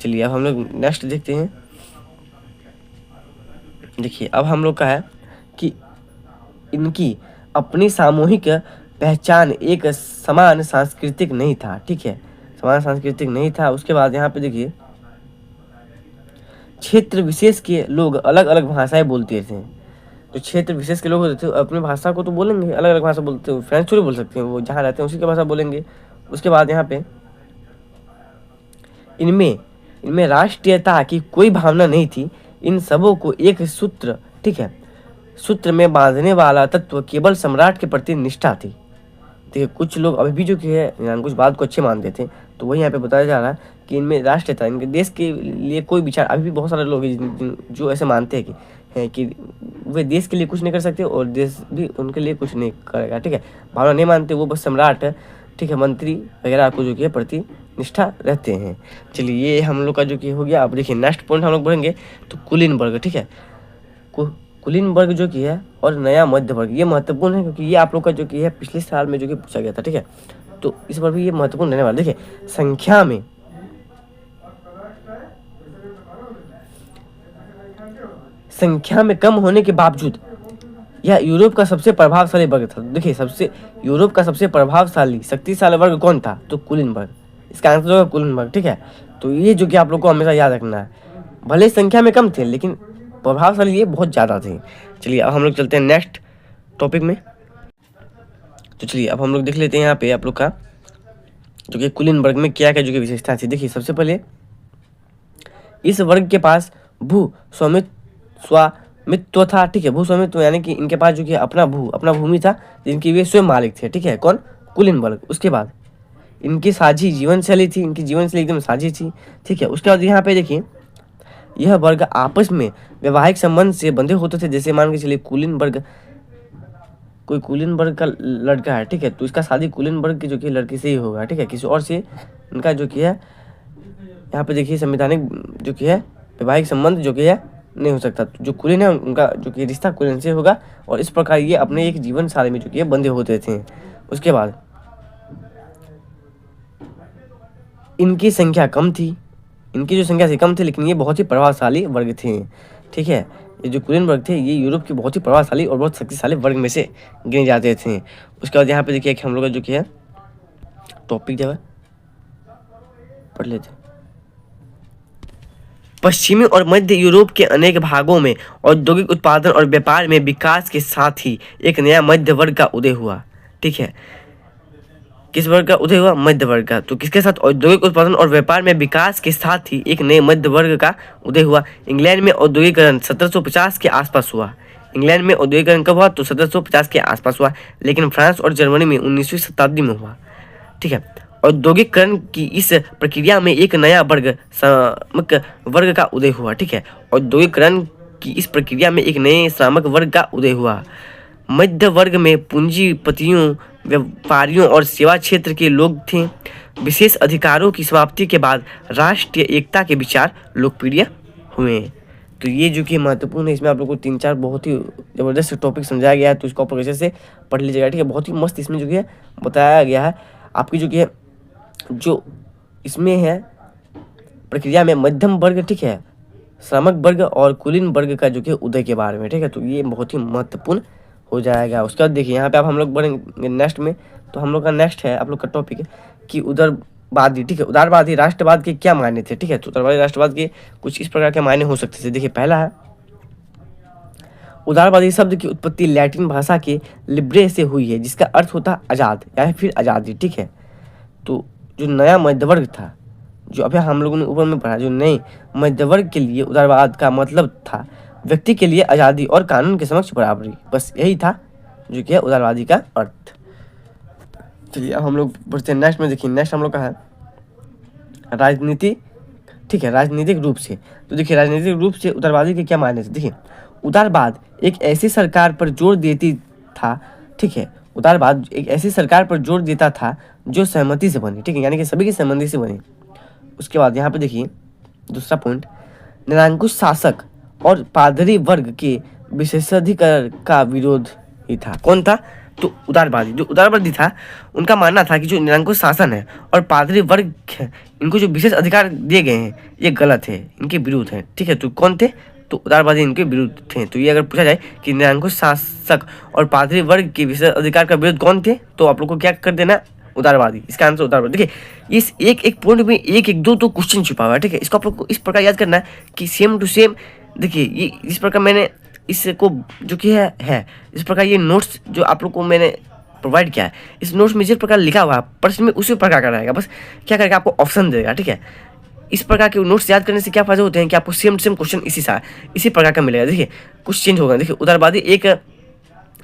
चलिए अब हम लोग नेक्स्ट देखते हैं। देखिए अब हम लोग का है कि इनकी अपनी सामूहिक पहचान एक समान सांस्कृतिक नहीं था, ठीक है, समान सांस्कृतिक नहीं था। उसके बाद यहाँ पे देखिए क्षेत्र विशेष के लोग अलग अलग भाषाएं बोलते थे। जो क्षेत्र विशेष के लोग होते थे अपनी भाषा को तो बोलेंगे, अलग अलग भाषा बोलते हैं, फ्रेंच थोड़ी बोल सकते हैं, वो जहाँ रहते हैं उसी की भाषा बोलेंगे। उसके बाद यहाँ पे इनमें इनमें राष्ट्रीयता की कोई भावना नहीं थी। इन सबों को एक सूत्र, ठीक है, सूत्र में बांधने वाला तत्व केवल सम्राट के प्रति निष्ठा थी। देखिए कुछ लोग अभी भी जो कि है कुछ बात को अच्छे मानते थे, तो वही यहाँ पे बताया जा रहा है कि इनमें राष्ट्रीयता, इनके देश के लिए कोई विचार, अभी भी बहुत सारे लोग हैं जो ऐसे मानते हैं कि वे देश के लिए कुछ नहीं कर सकते और देश भी उनके लिए कुछ नहीं करेगा, ठीक है, भावना नहीं मानते, वो बस सम्राट, ठीक है, मंत्री वगैरह को जो कि प्रति निष्ठा रहते हैं। चलिए ये हम लोग का जो कि हो गया। अब देखिए नेक्स्ट पॉइंट हम लोग बढ़ेंगे तो कुलीन वर्ग, ठीक है, कुलीन वर्ग जो कि है और नया मध्य वर्ग, ये महत्वपूर्ण है क्योंकि ये आप लोग का जो कि है पिछले साल में जो कि पूछा गया था, ठीक है, तो इस बार भी ये महत्वपूर्ण रहने वाला। देखिए संख्या में कम होने के बावजूद यह यूरोप का सबसे प्रभावशाली वर्ग था। देखिए यूरोप का सबसे प्रभावशाली शक्तिशाली वर्ग कौन था, तो कुलीन वर्ग, इसका आंसर होगा कुलीन वर्ग, ठीक है। तो ये जो कि आप लोग को हमेशा याद रखना है, भले संख्या में कम थे लेकिन प्रभावशाली ये बहुत ज़्यादा थे। चलिए अब हम लोग चलते हैं नेक्स्ट टॉपिक में। तो चलिए अब हम लोग देख लेते हैं यहाँ पे आप लोग का जो कि कुलीन वर्ग में क्या क्या जो कि विशेषता थी। देखिए सबसे पहले इस वर्ग के पास भू स्वामित्व था, ठीक है, भू स्वामित्व यानी कि इनके पास जो कि अपना भूमि था जिनकी वे स्वयं मालिक थे, ठीक है, कौन, कुलीन वर्ग। उसके बाद इनकी साझी जीवन शैली थी, इनकी जीवन शैली एकदम साझी थी, ठीक है। उसके बाद यहाँ पे देखिए यह वर्ग आपस में वैवाहिक संबंध से बंधे होते थे। जैसे मान के चलिए कुलीन वर्ग, कोई कुलीन वर्ग का लड़का है, ठीक है, तो इसका शादी कुलीन वर्ग की जो कि लड़की से ही होगा, ठीक है, किसी और से इनका जो कि है यहाँ पे देखिए संवैधानिक जो कि है वैवाहिक संबंध जो कि है नहीं हो सकता। जो कुलीन है उनका जो कि रिश्ता कुलीन से होगा और इस प्रकार ये अपने एक जीवन साथी में जो कि बंधे होते थे। उसके बाद इनकी संख्या कम थी, इनकी जो संख्या से कम थी लेकिन ये बहुत ही प्रभावशाली वर्ग थे, ठीक है। ये जो कुलीन वर्ग थे ये यूरोप के बहुत ही प्रभावशाली और बहुत शक्तिशाली वर्ग में से गिने जाते थे। उसके बाद यहाँ पे देखिए कि हम लोग का जो कि है टॉपिक जो है पढ़ लेते हैं। पश्चिमी और मध्य यूरोप के अनेक भागों में औद्योगिक उत्पादन और व्यापार में विकास के साथ ही एक नया मध्य वर्ग का उदय हुआ, ठीक है। किस वर्ग का उदय हुआ, मध्य वर्ग का। तो किसके साथ, औद्योगिक उत्पादन और व्यापार में विकास के साथ ही एक नए मध्य वर्ग का उदय हुआ। इंग्लैंड में औद्योगिकरण 1750 के आसपास हुआ। इंग्लैंड में औद्योगिकरण कब हुआ, तो 1750 के आसपास हुआ। लेकिन फ्रांस और जर्मनी में 19वीं शताब्दी में हुआ, ठीक है। औद्योगिकरण की इस प्रक्रिया में एक नया श्रमिक वर्ग का उदय हुआ, ठीक है। औद्योगिकरण की इस प्रक्रिया में एक नए श्रमिक वर्ग का उदय हुआ। मध्य वर्ग में पूंजीपतियों, व्यापारियों और सेवा क्षेत्र के लोग थे। विशेष अधिकारों की समाप्ति के बाद राष्ट्रीय एकता के विचार लोकप्रिय हुए। तो ये जो कि महत्वपूर्ण है, इसमें आप लोगों को 3-4 बहुत ही ज़बरदस्त टॉपिक समझाया गया है, तो इसको आप लोग अच्छे से पढ़ लीजिएगा, ठीक है। बहुत ही मस्त इसमें जो कि है बताया गया है आपकी जो कि है जो इसमें है प्रक्रिया में मध्यम वर्ग, ठीक है, श्रमिक वर्ग और कुलीन वर्ग का जो कि उदय के बारे में, ठीक है। तो ये बहुत ही महत्वपूर्ण हो जाएगा। उसके बाद देखिए यहाँ पे आप हम लोग बढ़ेंगे नेक्स्ट में। तो हम लोग का नेक्स्ट है आप लोग का टॉपिक है कि उदारवादी, ठीक है, उदारवादी राष्ट्रवाद के क्या मायने थे, ठीक है। तो उदारवादी राष्ट्रवाद के कुछ इस प्रकार के मायने हो सकते थे। देखिए पहला है उदारवादी शब्द की उत्पत्ति लैटिन भाषा के लिब्रे से हुई है जिसका अर्थ होता है आज़ाद या फिर आज़ादी, ठीक है। तो जो नया मध्यवर्ग था, जो अभी हम लोगों ने ऊपर में पढ़ा, जो नए मध्यवर्ग के लिए उदारवाद का मतलब था व्यक्ति के लिए आज़ादी और कानून के समक्ष बराबरी, बस यही था जो कि है उदारवादी का अर्थ। चलिए अब हम लोग बढ़ते हैं नेक्स्ट में। देखिए नेक्स्ट हम लोग का है राजनीति, ठीक है, राजनीतिक रूप से। तो देखिए राजनीतिक रूप से उदारवादी के क्या मायने थे। देखिए उदारवाद एक ऐसी सरकार पर जोर देती था, ठीक है, उदारवाद एक ऐसी सरकार पर जोर देता था जो सहमति से बनी, ठीक है, यानी कि सभी की सहमति से बनी। उसके बाद यहाँ पे देखिए दूसरा पॉइंट, निरंकुश शासक और पादरी वर्ग के विशेषाधिकार का विरोध ही था। कौन था, तो उदारवादी, जो उदारवादी था उनका मानना था कि जो निरंकुश शासन है और पादरी वर्ग है, इनको जो विशेष अधिकार दिए गए हैं ये गलत है, इनके विरुद्ध है। ठीक है, तो कौन थे? तो उदारवादी इनके विरुद्ध थे। तो ये अगर पूछा जाए कि निरंकुश शासक और पादरी वर्ग के विशेष अधिकार का विरुद्ध कौन थे, तो आप लोग को क्या कर देना? उदारवादी। इसका आंसर उदारवादी। देखिए इस एक एक पॉइंट में एक एक दो दो क्वेश्चन छुपा हुआ है। ठीक है, इसको आप लोग को इस प्रकार याद करना है कि सेम टू सेम। देखिए ये इस प्रकार मैंने इसको जो कि है इस प्रकार ये नोट्स जो आप लोग को मैंने प्रोवाइड किया है, इस नोट्स में जिस प्रकार लिखा हुआ है प्रश्न में उसी प्रकार का रहेगा। बस क्या करेगा, आपको ऑप्शन देगा। ठीक है, इस प्रकार के नोट्स याद करने से क्या फायदे होते हैं कि आपको सेम टू सेम क्वेश्चन इसी प्रकार का मिलेगा। देखिए कुछ चेंज होगा। देखिए उदारवादी एक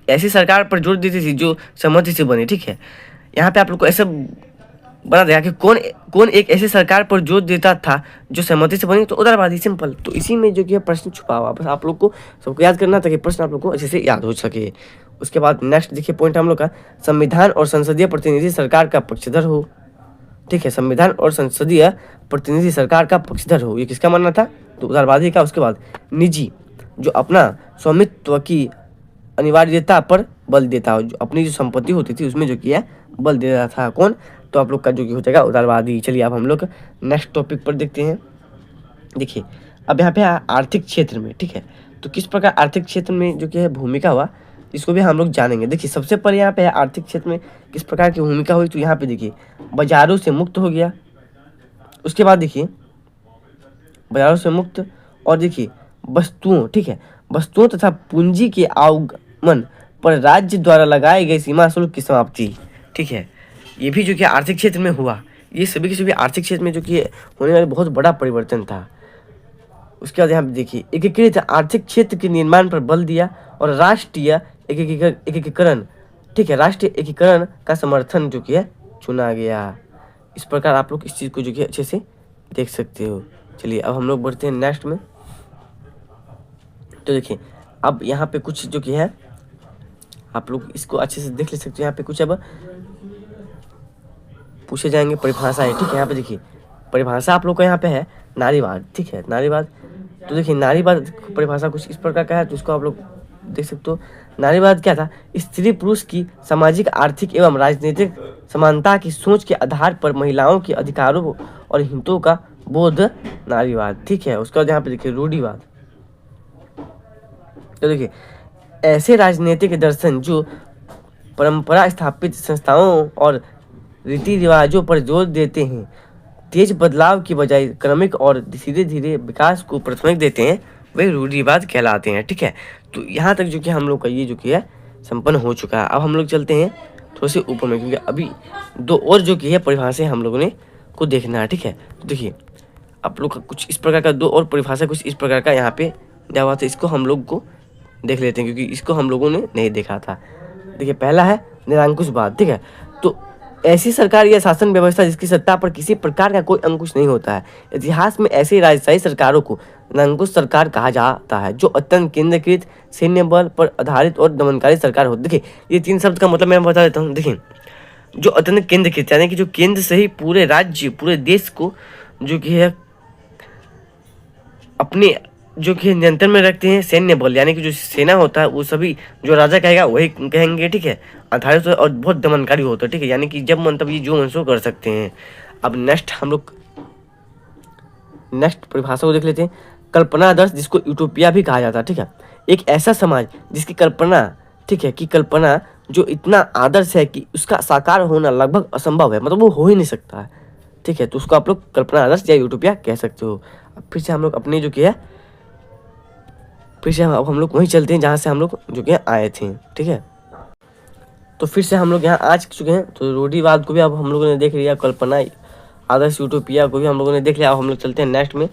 ऐसी सरकार पर जोर देती थी जो सहमति से बनी। ठीक है, यहाँ पे आप लोग को ऐसा बना देगा कि कौन एक ऐसी सरकार पर जोर देता था जो सहमति से बनी, तो उदारवादी। सिंपल। तो इसी में जो कि प्रश्न छुपा हुआ, बस आप लोग को सबको याद करना ताकि प्रश्न आप लोग को अच्छे से याद हो सके। उसके बाद नेक्स्ट देखिए पॉइंट हम लोग का, संविधान और संसदीय प्रतिनिधि सरकार का पक्षधर हो। ठीक है, संविधान और संसदीय प्रतिनिधि सरकार का पक्षधर हो, ये किसका मानना था? तो उदारवादी का। उसके बाद निजी, जो अपना स्वामित्व की अनिवार्यता पर बल देता हो, जो अपनी जो संपत्ति होती थी उसमें जो किया बल दे रहा था, कौन? तो आप लोग का जो कि हो जाएगा उदारवादी। चलिए अब हम लोग नेक्स्ट टॉपिक पर देखते हैं। देखिए अब यहाँ पे आर्थिक क्षेत्र में, ठीक है, तो किस प्रकार आर्थिक क्षेत्र में जो कि है भूमिका हुआ, इसको भी हम लोग जानेंगे। देखिए सबसे पहले यहाँ पे आर्थिक क्षेत्र में किस प्रकार की भूमिका हुई, तो यहाँ पे देखिए बाजारों से मुक्त हो गया। उसके बाद देखिए बाजारों से मुक्त, और देखिए वस्तुओं, ठीक है, वस्तुओं तथा पूंजी के आगमन पर राज्य द्वारा लगाए गए सीमा शुल्क की समाप्ति। ठीक है, ये भी जो कि आर्थिक क्षेत्र में हुआ। ये सभी के सभी आर्थिक क्षेत्र में जो कि होने वाला बहुत बड़ा परिवर्तन था। उसके बाद यहाँ पे देखिए एकीकृत आर्थिक क्षेत्र के निर्माण पर बल दिया और राष्ट्रीय एकीकरण, ठीक है, राष्ट्रीय एकीकरण का समर्थन जो कि है चुना गया। इस प्रकार आप लोग इस चीज़ को जो कि अच्छे से देख सकते हो। चलिए अब हम लोग बढ़ते हैं नेक्स्ट में। तो देखिए अब यहाँ पे कुछ जो कि है आप लोग इसको अच्छे से देख ले सकते हो। यहाँ पे कुछ अब पूछे जाएंगे परिभाषाएं। ठीक है, यहाँ पे देखिए परिभाषा आप लोग का यहाँ पे है नारीवाद। ठीक है, नारीवाद। तो देखिए नारीवाद परिभाषा कुछ इस प्रकार का है, तो इसको आप लोग देख सकते हो। नारीवाद क्या था? स्त्री पुरुष की सामाजिक, आर्थिक एवं राजनीतिक समानता की सोच के आधार पर महिलाओं के अधिकारों और हितों का बोध, नारीवाद। ठीक है, उसके बाद यहाँ पे देखिए रूढ़िवाद। तो देखिए ऐसे राजनीतिक दर्शन जो परंपरा स्थापित संस्थाओं और रीति रिवाजों पर जोर देते हैं, तेज बदलाव की बजाय क्रमिक और धीरे धीरे विकास को प्राथमिकता देते हैं, वे रूढ़िवाद कहलाते हैं। ठीक है, तो यहाँ तक जो कि हम लोग का ये जो कि है संपन्न हो चुका है। अब हम लोग चलते हैं थोड़े से ऊपर में, क्योंकि अभी दो और जो कि है परिभाषाएं हम लोगों ने को देखना है। ठीक है, तो देखिए आप लोग का कुछ इस प्रकार का दो और परिभाषा कुछ इस प्रकार का यहाँ पे दिया हुआ था, इसको हम लोग को देख लेते हैं क्योंकि इसको हम लोगों ने नहीं देखा था। देखिए पहला है निरंकुशवाद। ठीक है, तो ऐसी सरकार या शासन व्यवस्था जिसकी सत्ता पर किसी प्रकार का कोई अंकुश नहीं होता है। इतिहास में ऐसी राजशाही सरकारों को निरंकुश सरकार कहा जाता है, जो अत्यंत केंद्रीकृत, सैन्य बल पर आधारित और दमनकारी सरकार होती है। देखिए ये तीन शब्द का मतलब मैं बता देता हूँ। देखिए जो अत्यंत केंद्रीकृत यानी कि जो केंद्र से ही पूरे राज्य पूरे देश को जो कि है अपने जो कि नियंत्रण में रखते हैं। सैन्य बल यानी कि जो सेना होता है वो सभी जो राजा कहेगा वही कहेंगे। ठीक है, आधारित और बहुत दमनकारी होता है। ठीक है, यानी कि जब मन तब ये जो मन सो कर सकते हैं। अब नेक्स्ट हम लोग नेक्स्ट परिभाषा को देख लेते हैं। कल्पना आदर्श, जिसको यूटोपिया भी कहा जाता है। ठीक है, एक ऐसा समाज जिसकी कल्पना, ठीक है, कि कल्पना जो इतना आदर्श है कि उसका साकार होना लगभग असंभव है, मतलब वो हो ही नहीं सकता है। ठीक है, तो उसको आप लोग कल्पना आदर्श या यूटोपिया कह सकते हो। अब फिर से हम लोग अपने जो कि है फिर से अब हम लोग वहीं चलते हैं जहाँ से हम लोग जो कि आए थे। ठीक है, तो फिर से हम लोग यहाँ आ चुके हैं। तो रूढ़िवाद को भी अब हम लोगों ने देख लिया, कल्पना आदर्श यूटोपिया को भी हम लोगों ने देख लिया। अब हम लोग चलते हैं नेक्स्ट में।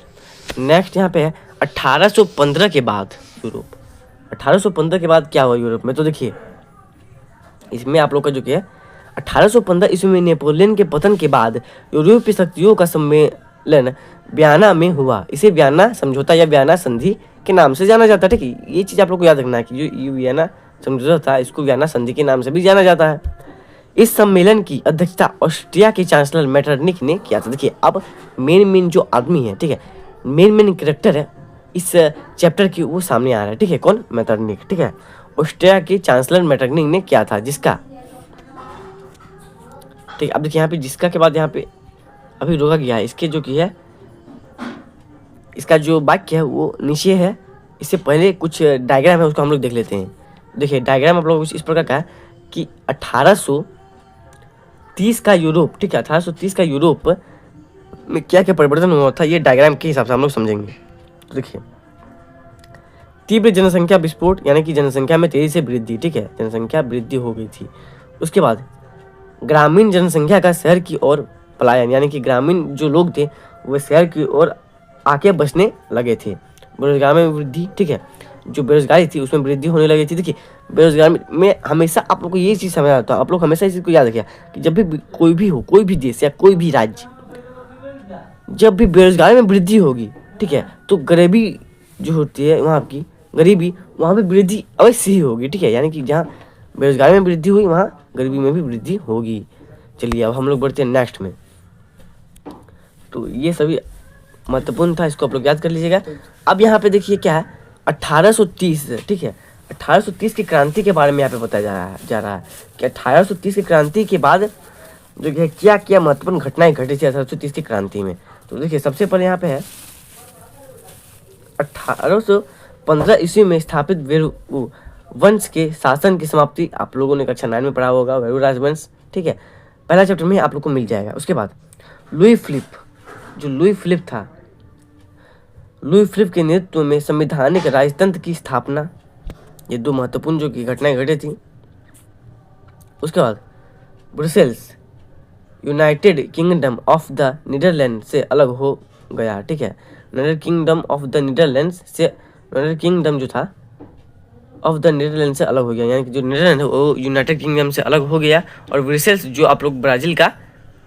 नेक्स्ट यहाँ पे है 1815 के बाद यूरोप। 1815 के बाद क्या हुआ यूरोप में? तो देखिए इसमें आप लोग का जो कि है 1815 ईस्वी में नेपोलियन के पतन के बाद यूरोपीय शक्तियों का सम्मेलन वियना में हुआ। इसे वियना समझौता या वियना संधि के नाम से जाना जाता है। ठीक है, ये चीज़ आप लोग को याद रखना है कि जो वियना समझौता था इसको वियना संधि के नाम से भी जाना जाता है। इस सम्मेलन की अध्यक्षता ऑस्ट्रिया के चांसलर मेटरनिक ने किया था। देखिए अब मेन जो आदमी है, ठीक है, मेन कैरेक्टर है इस चैप्टर की, वो सामने आ रहा है। ठीक है, कौन? मेटरनिक। ठीक है, ऑस्ट्रिया की चांसलर मेटरनिक ने किया था, जिसका, ठीक है। अब देखिए यहाँ पे जिसका के बाद यहाँ पे अभी रोका गया है, इसके जो की है, इसका जो वाक्य है वो नीचे है। इससे पहले कुछ डायग्राम है, उसको हम लोग देख लेते हैं। देखिए डायग्राम आप लोग कुछ इस प्रकार का है कि 1830 का यूरोप, ठीक है, 1830 का यूरोप में क्या क्या परिवर्तन हुआ था, ये डायग्राम के हिसाब से हम लोग समझेंगे। तो देखिए, तीव्र जनसंख्या विस्फोट, यानी कि जनसंख्या में तेजी से वृद्धि, ठीक है, जनसंख्या वृद्धि हो गई थी। उसके बाद ग्रामीण जनसंख्या का शहर की ओर पलायन, यानी कि ग्रामीण जो लोग थे वो शहर की ओर आके बसने लगे थे। बेरोजगार में वृद्धि, ठीक है, जो बेरोजगारी थी उसमें वृद्धि होने लगी थी। देखिए बेरोजगार में हमेशा आप लोग को ये चीज़ समझ आता है, आप लोग हमेशा इस चीज़ को याद रखिए कि जब भी कोई भी हो, कोई भी देश या कोई भी राज्य, जब भी बेरोजगारी में वृद्धि होगी, ठीक है, तो गरीबी जो होती है वहाँ की गरीबी, वहाँ पे वृद्धि अवश्य ही होगी, ठीक है। यानी कि जहाँ बेरोजगारी में वृद्धि हुई वहाँ गरीबी में भी वृद्धि होगी। चलिए अब हम लोग बढ़ते हैं नेक्स्ट में। तो ये सभी महत्वपूर्ण था, इसको आप लोग याद कर लीजिएगा। अब यहाँ पे देखिए क्या है, 1830, ठीक है, 1830 की क्रांति के बारे में यहाँ पे बताया जा रहा है कि 1830 की क्रांति के बाद जो है क्या क्या महत्वपूर्ण घटनाएं घटी थी 1830 की क्रांति में। तो देखिए सबसे पहले यहाँ पे है 1815 ईस्वी में स्थापित वेरू वंश के शासन की समाप्ति। आप लोगों ने कक्षा 9 में पढ़ा होगा, वेरू राजवंश, ठीक है, पहला चैप्टर में आप लोग को मिल जाएगा। उसके बाद लुई फिलिप, जो लुई फिलिप था, लुई फिलिप के नेतृत्व में संवैधानिक राजतंत्र की स्थापना, ये दो महत्वपूर्ण जो की घटनाएं घटी थी। उसके बाद Brussels United Kingdom of the Netherlands से अलग हो गया, ठीक है, United Kingdom of the Netherlands से, यूनाइटेड किंगडम जो था ऑफ द नीदरलैंड से अलग हो गया, यानी कि जो नीदरलैंड है वो यूनाइटेड किंगडम से अलग हो गया। और ब्रसेल्स जो आप लोग ब्राज़ील का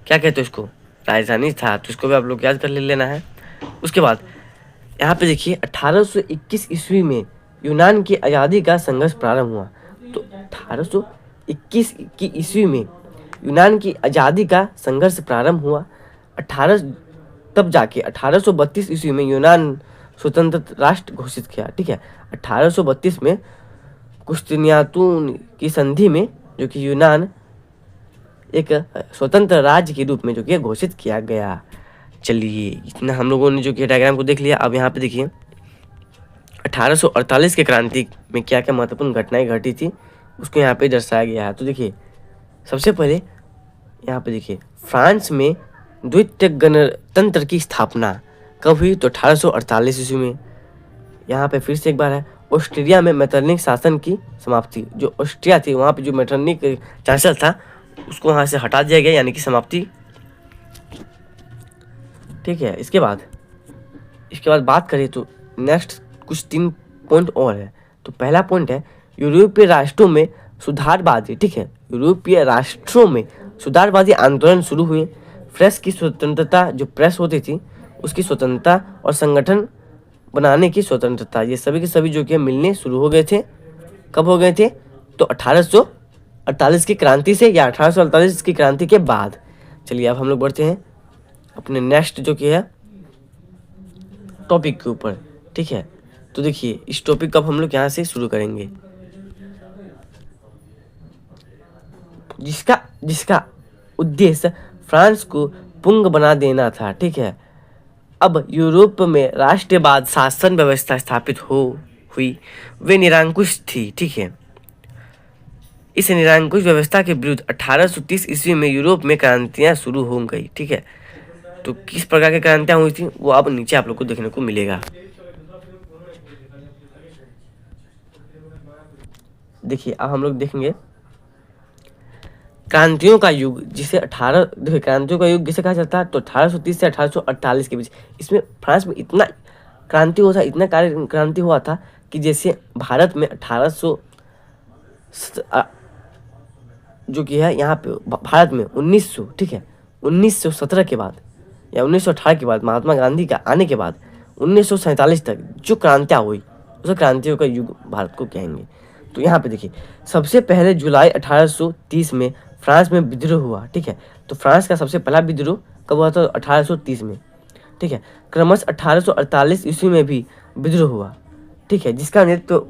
क्या कहते हैं उसको, राजधानी था, तो इसको भी आप लोग याद कर लेना है। उसके बाद यहाँ पे देखिए 1821 ईस्वी में यूनान की आज़ादी का संघर्ष प्रारंभ हुआ। तो 1821 की ईस्वी में यूनान की आज़ादी का संघर्ष प्रारंभ हुआ। तब जाके 1832 ईस्वी में यूनान स्वतंत्र राष्ट्र घोषित किया, ठीक है। 1832 में कुस्तिनियातून की संधि में जो कि यूनान एक स्वतंत्र राज्य के रूप में जो कि घोषित किया गया। चलिए इतना हम लोगों ने जो कि डायग्राम को देख लिया। अब यहाँ पे देखिए 1848 के क्रांति में क्या क्या महत्वपूर्ण घटनाएं घटी थी उसको यहाँ पे दर्शाया गया है। तो देखिए सबसे पहले यहाँ पे देखिए फ्रांस में द्वितीय गणतंत्र की स्थापना कब हुई, तो 1848 ईस्वी में। यहाँ पे फिर से एक बार है, ऑस्ट्रिया में मेटरनिक शासन की समाप्ति। जो ऑस्ट्रिया थी वहाँ पे जो मेटरनिक चांसलर था उसको वहाँ से हटा दिया गया, यानी कि समाप्ति, ठीक है। इसके बाद बात करें तो नेक्स्ट कुछ 3 पॉइंट और है। तो पहला पॉइंट है यूरोपीय राष्ट्रों में सुधारवादी, ठीक है, यूरोपीय राष्ट्रों में सुधारवादी आंदोलन शुरू हुए। प्रेस की स्वतंत्रता, जो प्रेस होती थी उसकी स्वतंत्रता और संगठन बनाने की स्वतंत्रता, ये सभी के सभी जो कि मिलने शुरू हो गए थे। कब हो गए थे, तो 1848 की क्रांति से या 1848 की क्रांति के बाद। चलिए अब हम लोग बढ़ते हैं अपने नेक्स्ट जो कि है टॉपिक के ऊपर, ठीक है। तो देखिए इस टॉपिक का हम लोग यहाँ से शुरू करेंगे, जिसका उद्देश्य फ्रांस को पुंग बना देना था, ठीक है। अब यूरोप में राष्ट्रवाद शासन व्यवस्था स्थापित हुई, वे निरंकुश थी, ठीक है। इस निरंकुश व्यवस्था के विरुद्ध 1830 ईस्वी में यूरोप में क्रांतियां शुरू हो गई, ठीक है। तो किस प्रकार की क्रांतियां हुई थी वो अब नीचे आप लोग को देखने को मिलेगा। देखिए अब हम लोग देखेंगे क्रांतियों का युग, जिसे क्रांतियों का युग जिसे कहा जाता है, तो 1830 से 1848 के बीच। इसमें फ्रांस में इतना क्रांति हुआ था, इतना क्रांति हुआ था कि जैसे भारत में 1800 जो कि है यहाँ पे भारत में 1900, ठीक है, 1917 के बाद या 1918 के बाद महात्मा गांधी का आने के बाद 1947 तक जो क्रांतियाँ हुई उस क्रांतियों का युग भारत को कहेंगे। तो यहाँ पे देखिए सबसे पहले जुलाई 1830 में फ्रांस में विद्रोह हुआ, ठीक है। तो फ्रांस का सबसे पहला विद्रोह कब हुआ था, 1830 में, ठीक है। क्रमशः 1848 ईस्वी में भी विद्रोह हुआ, ठीक है, जिसका नेतृत्व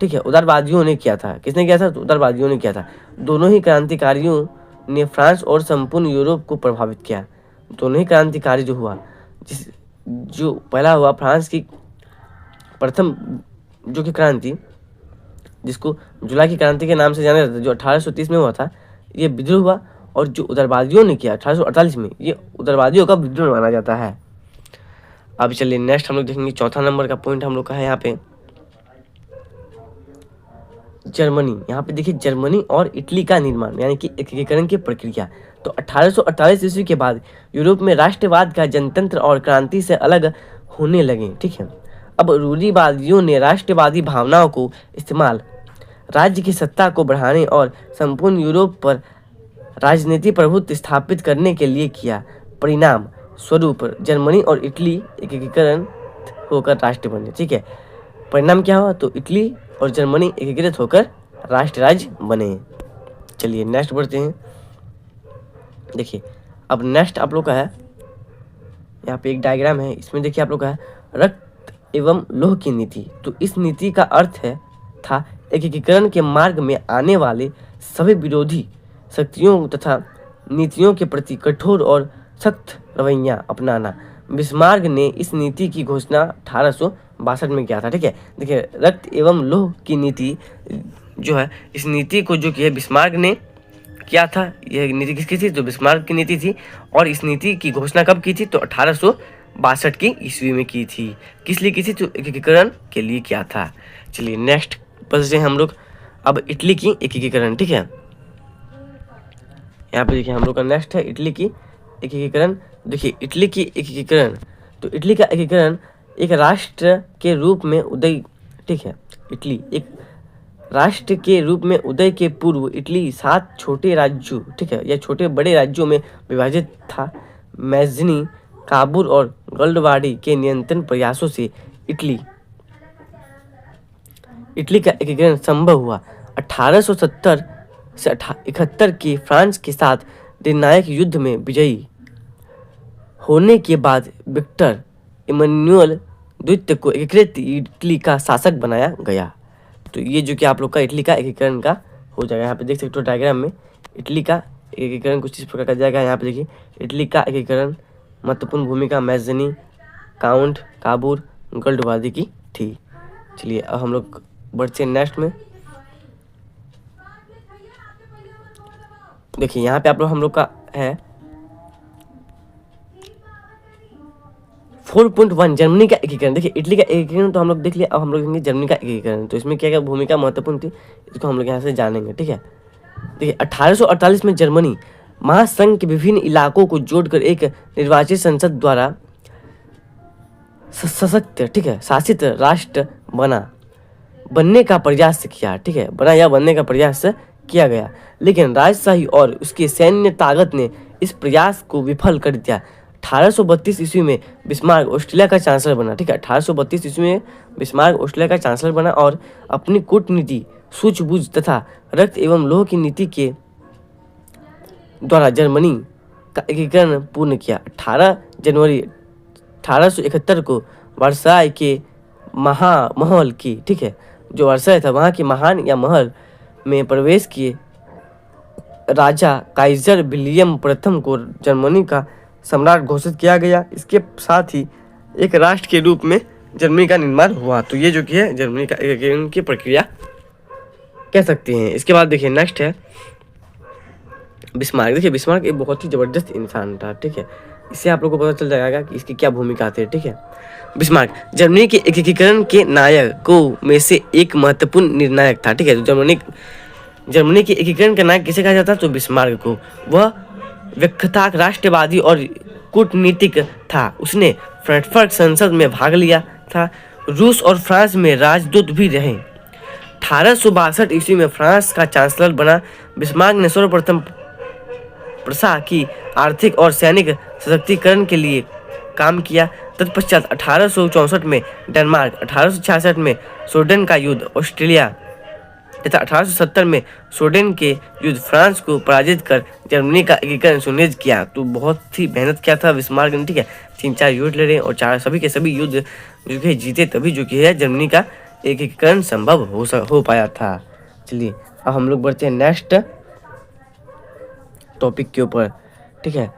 ठीक है, उदारवादियों ने किया था। किसने किया था? तो उदारवादियों ने किया था। दोनों ही क्रांतिकारियों ने फ्रांस और संपूर्ण यूरोप को प्रभावित किया। दोनों ही क्रांतिकारी जो हुआ, जो पहला हुआ फ्रांस की प्रथम जो कि क्रांति, जिसको जुलाई की क्रांति के नाम से जाना जाता है, जो 1830 में हुआ था, ये विद्रोह हुआ। और जो उदारवादियों ने किया 1848 में, ये उदारवादियों का विद्रोह माना जाता है। अब चलिए नेक्स्ट हम लोग देखेंगे, चौथा नंबर का पॉइंट हम लोग का है यहाँ पे जर्मनी। यहाँ पे देखिए जर्मनी और इटली का निर्माण यानी कि एकीकरण की प्रक्रिया। तो 1848 ईस्वी के बाद यूरोप में राष्ट्रवाद का जनतंत्र और क्रांति से अलग होने लगे। ठीक है, अब रूढ़िवादियों ने राष्ट्रवादी भावनाओं को इस्तेमाल राज्य की सत्ता को बढ़ाने और संपूर्ण यूरोप पर राजनीतिक प्रभुत्व स्थापित करने के लिए किया। परिणाम स्वरूप जर्मनी और इटली एकीकरण होकर राष्ट्र बने। ठीक है, परिणाम क्या हुआ? तो इटली और जर्मनी एकीकृत होकर राष्ट्र राज्य बने। चलिए नेक्स्ट बढ़ते हैं। देखिए अब नेक्स्ट आप लोग का है, यहाँ पे एक डायग्राम है, इसमें देखिए आप लोग का है रक्त एवं लोह की नीति। तो इस नीति का अर्थ है था एकीकरण के मार्ग में आने वाले सभी विरोधी शक्तियों तथा नीतियों के प्रति कठोर और सख्त रवैया अपनाना। बिस्मार्क ने इस नीति की घोषणा 1862 में किया था। ठीक है, देखिए रक्त एवं लोह की नीति जो है, इस नीति को जो कि है बिस्मार्क ने किया था। यह नीति किसकी थी? तो बिस्मार्क की नीति थी। और इस नीति की घोषणा कब की थी? तो 1862 की ईस्वी में की थी। किस लिए की थी? तो एकीकरण के लिए किया था। चलिए नेक्स्ट पढ़ते हैं हम लोग अब इटली की एकीकरण। ठीक है, यहाँ पे देखिए हम लोग का नेक्स्ट है इटली की एकीकरण। देखिए इटली की एकीकरण, तो इटली का एकीकरण एक राष्ट्र के रूप में उदय। ठीक है, इटली एक राष्ट्र के रूप में उदय के पूर्व इटली 7 छोटे राज्यों, ठीक है, या छोटे बड़े राज्यों में विभाजित था। मैजनी, काबुल और गल्डवाड़ी के नियंत्रण प्रयासों से इटली का एकीकरण संभव हुआ। 1870 से 1871 के फ्रांस के साथ निर्णायक युद्ध में विजयी होने के बाद विक्टर इमैनुअल द्वितीय को एकीकृत इटली का शासक बनाया गया। तो ये जो कि आप लोग का इटली का एकीकरण का हो जाएगा। यहाँ पे देख सकते हो डायग्राम में इटली का एकीकरण कुछ इस प्रकार का जाएगा। यहाँ पे देखिए इटली का एकीकरण महत्वपूर्ण भूमिका मैजनी, काउंट, काबुल, गल्डवादी की थी। चलिए अब हम लोग बढ़ते हैं नेक्स्ट में। देखिए यहाँ पे आप लोग हम लोग का है 4.1 जर्मनी का एकीकरण। देखिए इटली का एकीकरण तो हम लोग देख लिया, अब हम लोग देखेंगे जर्मनी का एकीकरण। तो इसमें क्या क्या भूमिका महत्वपूर्ण थी, इसको हम लोग यहाँ से जानेंगे। ठीक है, देखिए 1848 में जर्मनी महासंघ के विभिन्न इलाकों को जोड़कर एक निर्वाचित संसद द्वारा सशक्त, ठीक है, शासित राष्ट्र बनने का प्रयास किया। ठीक है, बनने का प्रयास किया गया, लेकिन राजशाही और उसकी सैन्य ताकत ने इस प्रयास को विफल कर दिया। 1832 ईस्वी में बिस्मार्क ऑस्ट्रेलिया का चांसलर बना। ठीक है, 1832 ईस्वी में बिस्मार्क ऑस्ट्रेलिया का चांसलर बना और अपनी कूटनीति, सूझबूझ तथा रक्त एवं लोह की नीति के द्वारा जर्मनी का एकीकरण पूर्ण किया। 18 जनवरी 1871 को वर्साय के महल की, ठीक है, जो वर्साय था वहाँ के महान या महल में प्रवेश किए राजा काइजर विलियम प्रथम को जर्मनी का सम्राट घोषित किया गया। इसके साथ ही एक राष्ट्र के रूप में जर्मनी का निर्माण हुआ। तो ये जो कि है जर्मनी का एकीकरण की प्रक्रिया कह सकते हैं। इसके बाद देखिए नेक्स्ट है बिस्मार्क। देखिए बिस्मार्क एक बहुत ही जबरदस्त इंसान था। ठीक है, इससे आप लोगों को पता चल जाएगा कि इसकी क्या भूमिका थी। ठीक है, बिस्मार्क जर्मनी के एकीकरण के नायकों में से एक महत्वपूर्ण निर्णायक था। ठीक है, तो जर्मनी के एकीकरण का नायक किसे कहा जाता है? तो बिस्मार्क को। वह विख्यात राष्ट्रवादी और कूटनीतिक था। उसने फ्रैंकफर्ट संसद में भाग लिया था। रूस और फ्रांस में राजदूत भी रहे। 1862 ईस्वी में फ्रांस का चांसलर बना। बिस्मार्क ने सर्वप्रथम प्रशा की आर्थिक और सैनिक सशक्तिकरण के लिए काम किया। तत्पश्चात 1864 में डेनमार्क, 1866 में स्वीडन का युद्ध, ऑस्ट्रेलिया तथा 1870 में स्वीडन के युद्ध फ्रांस को पराजित कर जर्मनी का एकीकरण सुनिश्चित किया। तो बहुत ही मेहनत किया था बिस्मार्क ने। ठीक है, 3-4 युद्ध लड़े और सभी के सभी युद्ध जो कि जीते, तभी जो कि है जर्मनी का एकीकरण संभव हो पाया था। चलिए अब हम लोग बढ़ते हैं नेक्स्ट टॉपिक के ऊपर, ठीक है।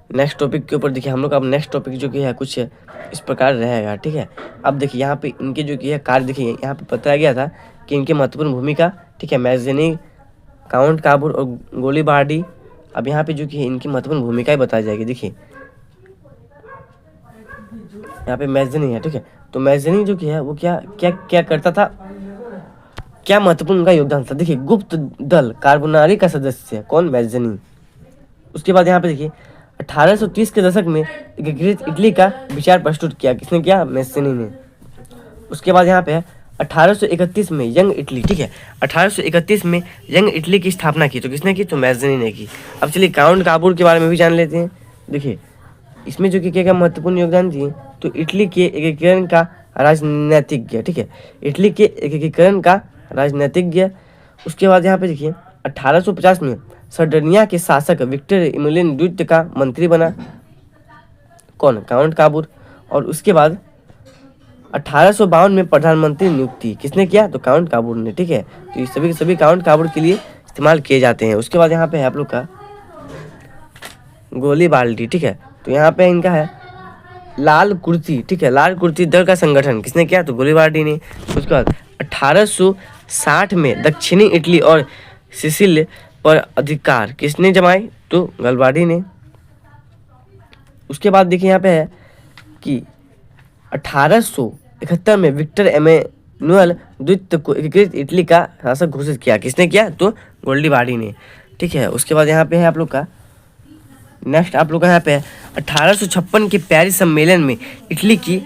नेक्स्ट टॉपिक के ऊपर देखिए हम लोग अब नेक्स्ट टॉपिक जो कि है कुछ इस प्रकार रहेगा, ठीक है। अब देखिए यहाँ पे इनके जो कि है कार्य देखिए यहाँ पे बताया गया था कि इनकी महत्वपूर्ण भूमिका, ठीक है, मैगजीनी, काउंट काबूल और गोलीबारी। अब यहाँ पे जो कि इनकी महत्वपूर्ण भूमिका ही बताई जाएगी। देखिए यहाँ पे मैगजीनी है, ठीक है। तो मैगजीनी जो कि है वो क्या क्या क्या करता था, क्या महत्वपूर्ण उनका योगदान था। देखिए गुप्त दल कार्बोनारी का सदस्य कौन, मैगजीनी। उसके बाद यहाँ पे देखिए 1830 के दशक में एकीकृत इटली का विचार प्रस्तुत किया, किसने किया, मैगजीनी ने। उसके बाद यहाँ पे है 1831 में यंग इटली, ठीक है, 1831 में यंग इटली की स्थापना की, तो किसने की, तो मैगजीनी ने की। अब चलिए काउंट काबूल के बारे में भी जान लेते हैं। देखिए इसमें जो कि क्या क्या महत्वपूर्ण योगदान दिए, तो इटली के एकीकरण का राजनीतिज्ञ, ठीक है, इटली के एकीकरण का राजनीतिज्ञ। उसके बाद यहाँ पे देखिए 1850 में सर्डिनिया के शासक विक्टर इमैनुएल द्वितीय का मंत्री बना, कौन, काउंट काबूल। और उसके बाद 1852 में प्रधानमंत्री नियुक्ति किसने किया, तो काउंट काबूल ने, ठीक है। तो ये सभी सभी काउंट काबूल के लिए इस्तेमाल किए जाते हैं। उसके बाद यहाँ पे है आप लोग का गोली बाल्टी, ठीक है। तो यहाँ पे इनका है लाल कुर्ती, ठीक है, लाल कुर्ती दल का संगठन किसने किया, तो गोली बाल्टी ने। उसके बाद 1860 में दक्षिणी इटली और सिसिल पर अधिकार किसने जमाए, तो गलबाडी ने। उसके बाद देखिए यहाँ पे है कि 1871 में विक्टर इमैनुएल द्वितीय को एकीकृत इटली का शासक घोषित किया, किसने किया, तो गोल्डीबाडी ने, ठीक है। उसके बाद यहाँ पे है आप लोग का नेक्स्ट, आप लोग का यहाँ पे है 1856 के पेरिस सम्मेलन में इटली की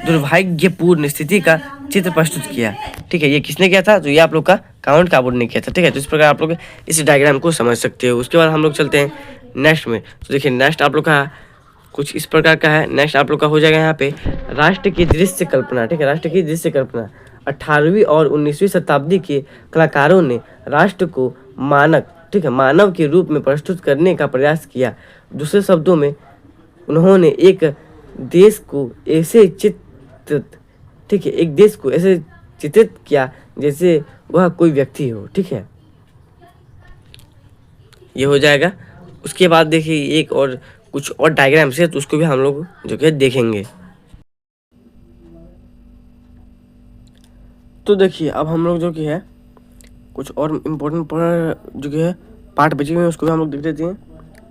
दुर्भाग्यपूर्ण स्थिति का चित्र प्रस्तुत किया, ठीक है। ये किसने किया था, तो ये आप लोग का काउंट काबूल ने किया था, ठीक है। तो इस प्रकार आप लोग इस डायग्राम को समझ सकते हो। उसके बाद हम लोग चलते हैं नेक्स्ट में। तो देखिए नेक्स्ट आप लोग का कुछ इस प्रकार का है। नेक्स्ट आप लोग का हो जाएगा यहाँ पे राष्ट्र की दृश्य कल्पना, ठीक है, राष्ट्र की दृश्य कल्पना। 18वीं और 19वीं शताब्दी के कलाकारों ने राष्ट्र को मानक, ठीक है, मानव के रूप में प्रस्तुत करने का प्रयास किया। दूसरे शब्दों में उन्होंने एक देश को ऐसे चित्रित, ठीक है, एक देश को ऐसे चित्रित किया जैसे वह कोई व्यक्ति हो, ठीक है, ये हो जाएगा। उसके बाद देखिए एक और कुछ और डायग्राम से, तो उसको भी हम लोग जो कि देखेंगे। तो देखिए अब हम लोग जो कि है कुछ और इम्पोर्टेंट जो कि है पार्ट बचे हुए हैं, उसको भी हम लोग देख लेते हैं।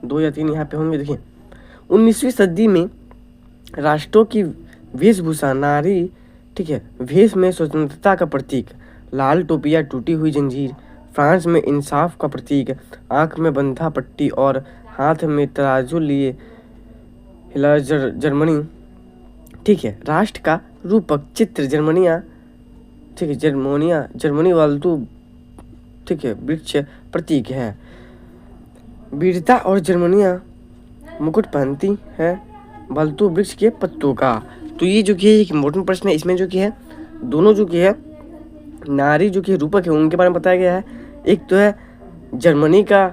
2 या 3 यहाँ पे होंगे। देखिए 19वीं सदी में राष्ट्रों की वेशभूषा नारी, ठीक है, वेश में स्वतंत्रता का प्रतीक, लाल टोपी या टूटी हुई जंजीर, फ्रांस में इंसाफ का प्रतीक, आंख में बंधा पट्टी और हाथ में तराजू लिए हिला जर्मनी, ठीक है, राष्ट्र का रूपक चित्र जर्मनिया, ठीक है, जर्मनी वालतू, ठीक है, वृक्ष प्रतीक है। वीरता और जर्मनिया मुकुट पहनती है बल्तु वृक्ष के पत्तों का। तो ये जो कि एक इम्पोर्टेंट प्रश्न है। इसमें जो कि है दोनों जो कि है नारी जो कि रूपक है उनके बारे में बताया गया है। एक तो है जर्मनी का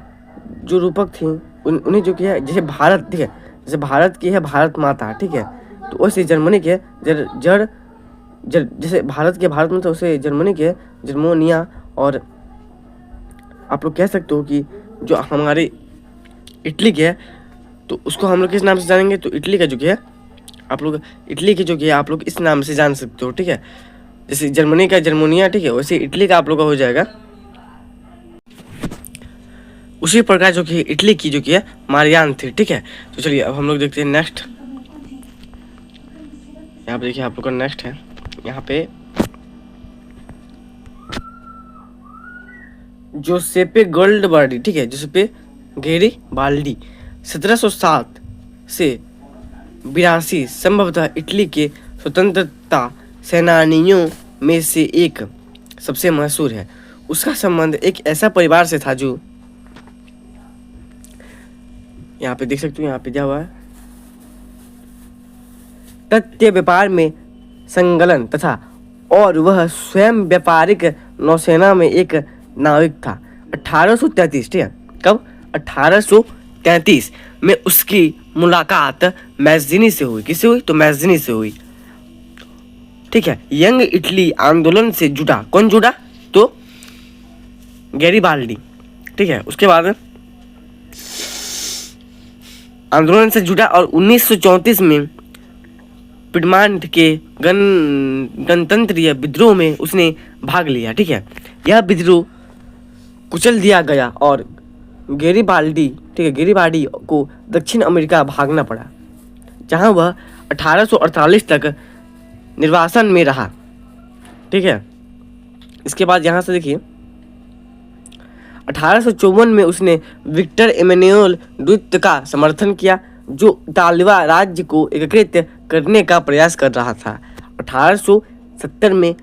जो रूपक थी उन्हें जो कि है जैसे भारत, ठीक है, जैसे भारत की है भारत माता, ठीक है, तो वैसे जर्मनी के जैसे भारत के भारत माता उसे जर्मनी के जर्मनिया। और आप लोग कह सकते हो कि जो हमारे इटली के है तो उसको हम लोग किस नाम से जानेंगे, तो इटली का जो कि है आप लोग इटली के जो कि है आप लोग इस नाम से जान सकते हो, ठीक है। जैसे जर्मनी का जर्मनिया, ठीक है, वैसे इटली का आप लोग का हो जाएगा। उसी प्रकार जो कि इटली की जो कि है मारियान थी, ठीक है। तो चलिए अब हम लोग देखते हैं नेक्स्ट। यहाँ पे देखिए आप लोग का नेक्स्ट है यहाँ पे जोसेपे गोल्डबार्डी, ठीक है, जोसेपे गैरिबाल्डी 1707 से 82 संभवतः इटली के स्वतंत्रता सेनानियों में से एक सबसे मशहूर है। उसका संबंध एक ऐसा परिवार से था जो यहाँ पे देख सकते हो, यहाँ पे दिया हुआ है तथ्य व्यापार में संलग्न तथा और वह स्वयं व्यापारिक नौसेना में एक नाविक था। 1833, ठीक है, कब 1833 में उसकी मुलाकात मैगजीनी से हुई। किससे हुई, तो मैगजीनी से हुई। ठीक है। यंग इटली आंदोलन से जुड़ा, कौन जुड़ा? तो गैरिबाल्डी, ठीक है। उसके बाद आंदोलन से जुड़ा और 1934 में पिडमांट के गणतंत्रीय विद्रोह में उसने भाग लिया, ठीक है। यह विद्रोह कुचल दिया गया और गैरिबाल्डी, ठीक है, गैरिबाल्डी को दक्षिण अमेरिका भागना पड़ा, जहां वह 1848 तक निर्वासन में रहा, ठीक है। इसके बाद यहाँ से देखिए 1854 में उसने विक्टर एमेनुएल द्वितीय का समर्थन किया, जो इतालवी राज्य को एकीकृत करने का प्रयास कर रहा था। 1870 में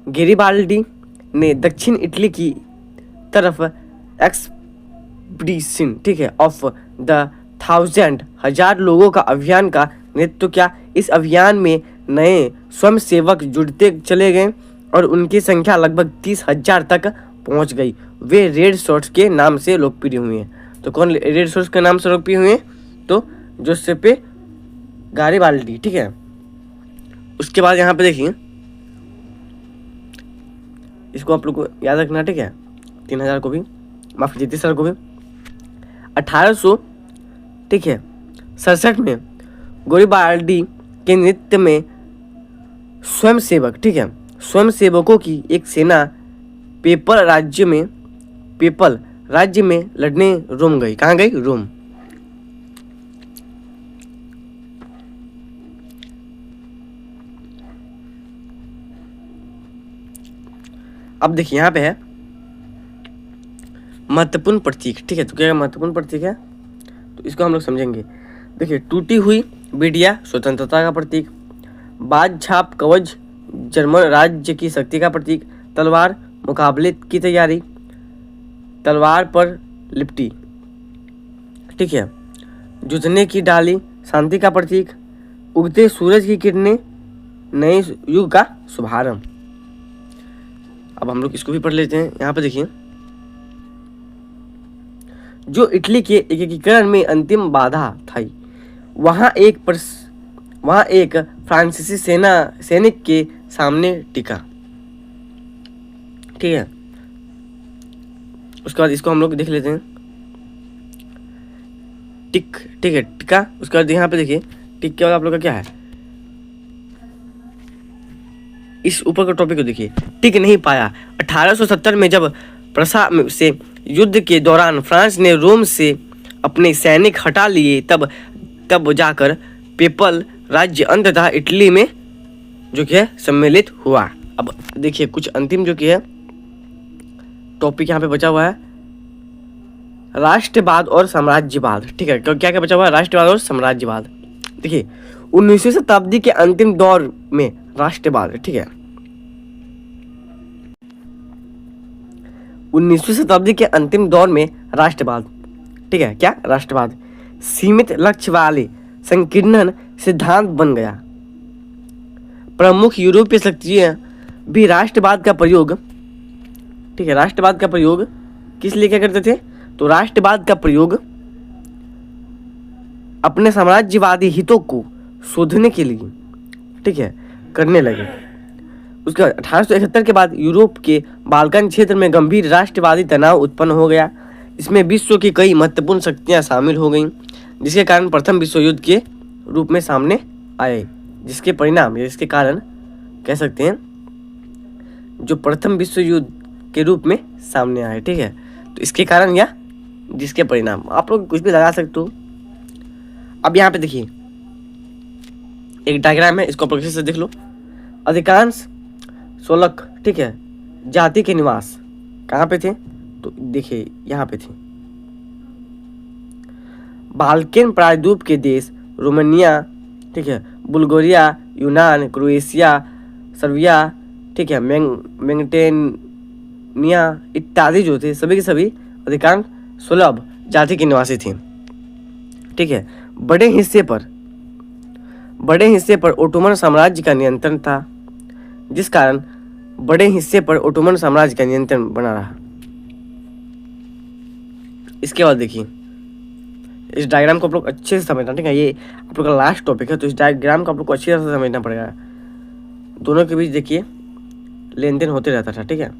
गैरिबाल्डी ने दक्षिण इटली की तरफ एक्सपीडिशन, ठीक है, ऑफ द 1000 लोगों का अभियान का नेतृत्व किया। इस अभियान में नए स्वयंसेवक जुड़ते चले गए और उनकी संख्या लगभग 30,000 तक पहुंच गई। वे रेड शॉर्ट्स के नाम से लोकप्रिय हुए हैं। तो कौन रेड शॉर्ट्स के नाम से लोकप्रिय हुए? तो जोसेपे गैरिबाल्डी, ठीक है। उसके बाद यहाँ पे देखिए, इसको आप लोग को याद रखना, ठीक है, 3000 को भी, माफ कीजिए 30,000 को भी। 1800, ठीक है, 67 में गैरिबाल्डी के नेतृत्व में स्वयंसेवक, ठीक है, स्वयंसेवकों की एक सेना पेपल राज्य में लड़ने रोम गई। कहाँ गई? रोम। अब देखिए यहाँ पे है महत्वपूर्ण प्रतीक, ठीक है। तो क्या महत्वपूर्ण प्रतीक है, तो इसको हम लोग समझेंगे। देखिए, टूटी हुई बिडिया स्वतंत्रता का प्रतीक, बाज छाप कवच जर्मन राज्य की शक्ति का प्रतीक, तलवार मुकाबले की तैयारी, तलवार पर लिपटी, ठीक है, जूझने की डाली शांति का प्रतीक, उगते सूरज की किरणें नए युग का शुभारंभ। अब हम लोग इसको भी पढ़ लेते हैं। यहाँ पे देखिए, जो इटली के एकीकरण में अंतिम बाधा थी, वहाँ एक फ्रांसीसी सैनिक के सामने टिका, ठीक है। उसके बाद इसको हम लोग देख लेते हैं, टिक, ठीक है, टिका। उसके बाद यहाँ पे देखिए, टिक के बाद आप लोग का क्या है, इस ऊपर का टॉपिक को देखिए, टिक नहीं पाया। 1870 में जब प्रसा से युद्ध के दौरान फ्रांस ने रोम से अपने सैनिक हटा लिए, तब जाकर पेपल राज्य अंततः इटली में जो कि है सम्मिलित हुआ। अब देखिए कुछ अंतिम जो कि है टॉपिक यहाँ पे बचा हुआ है, राष्ट्रवाद और साम्राज्यवाद, ठीक है। क्या क्या बचा हुआ है? राष्ट्रवाद और साम्राज्यवाद। देखिए 19वीं शताब्दी के अंतिम दौर में राष्ट्रवाद, ठीक है, 19वीं शताब्दी के अंतिम दौर में राष्ट्रवाद, ठीक है, क्या राष्ट्रवाद सीमित लक्ष्य वाले संकीर्ण सिद्धांत बन गया। प्रमुख यूरोपीय शक्तियां भी राष्ट्रवाद का प्रयोग, ठीक है, राष्ट्रवाद का प्रयोग किस लिए क्या करते थे? तो राष्ट्रवाद का प्रयोग अपने साम्राज्यवादी हितों को शोधने के लिए, ठीक है, करने लगे। उसके बाद 1871 के बाद यूरोप के बाल्कन क्षेत्र में गंभीर राष्ट्रवादी तनाव उत्पन्न हो गया। इसमें विश्व की कई महत्वपूर्ण शक्तियां शामिल हो गईं, जिसके कारण प्रथम विश्व युद्ध के रूप में सामने आए। जिसके परिणाम या इसके कारण कह सकते हैं जो प्रथम विश्व युद्ध के रूप में सामने आए, ठीक है। तो इसके कारण या जिसके परिणाम, आप लोग कुछ भी लगा सकते हो। अब यहाँ पे देखिए एक डायग्राम है, इसको अच्छे से देख लो। अधिकांश सोलक, ठीक है, जाति के निवास कहाँ पे थे? तो देखिए यहाँ पे थे बाल्कन प्रायद्वीप के देश, रोमानिया, ठीक है, बुल्गारिया, यूनान, क्रोएशिया, सर्बिया, ठीक है, मैग्नेटेनिया इत्यादि जो थे सभी के सभी अधिकांश सुलभ जाति के निवासी थे, ठीक है। बड़े हिस्से पर ओटोमन साम्राज्य का नियंत्रण था, जिस कारण बड़े हिस्से पर ओटोमन साम्राज्य का नियंत्रण बना रहा। इसके बाद देखिए इस डायग्राम को आप लोग अच्छे से समझना, ठीक है, ये आप लोग का लास्ट टॉपिक है, तो इस डायग्राम को आप लोग को अच्छी तरह से समझना पड़ेगा। दोनों के बीच देखिए लेन देन होते रहता था, ठीक है।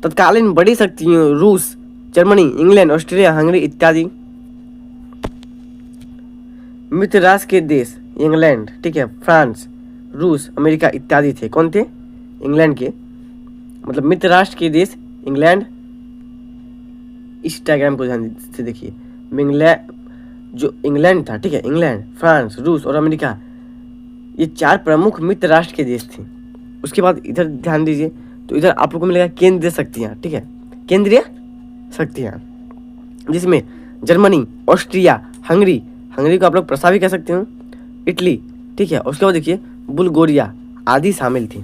तत्कालीन बड़ी शक्तियों रूस, जर्मनी, इंग्लैंड, ऑस्ट्रेलिया, हंगरी इत्यादि मित्र राष्ट्र के देश इंग्लैंड, ठीक है, फ्रांस, रूस, अमेरिका इत्यादि थे। कौन थे? इंग्लैंड के, मतलब मित्र राष्ट्र के देश इंग्लैंड। इस डायग्राम को ध्यान से देखिए, जो इंग्लैंड था, ठीक है, इंग्लैंड, फ्रांस, रूस और अमेरिका, ये 4 प्रमुख मित्र राष्ट्र के देश थे। उसके बाद इधर ध्यान दीजिए, तो इधर आप लोगों को मिलेगा केंद्रीय शक्तियाँ, ठीक है, केंद्रीय शक्तियाँ, जिसमें जर्मनी, ऑस्ट्रिया, हंगरी को आप लोग प्रस्ताव भी कह सकते हो, इटली, ठीक है, उसके बाद देखिए बुल्गारिया आदि शामिल थी।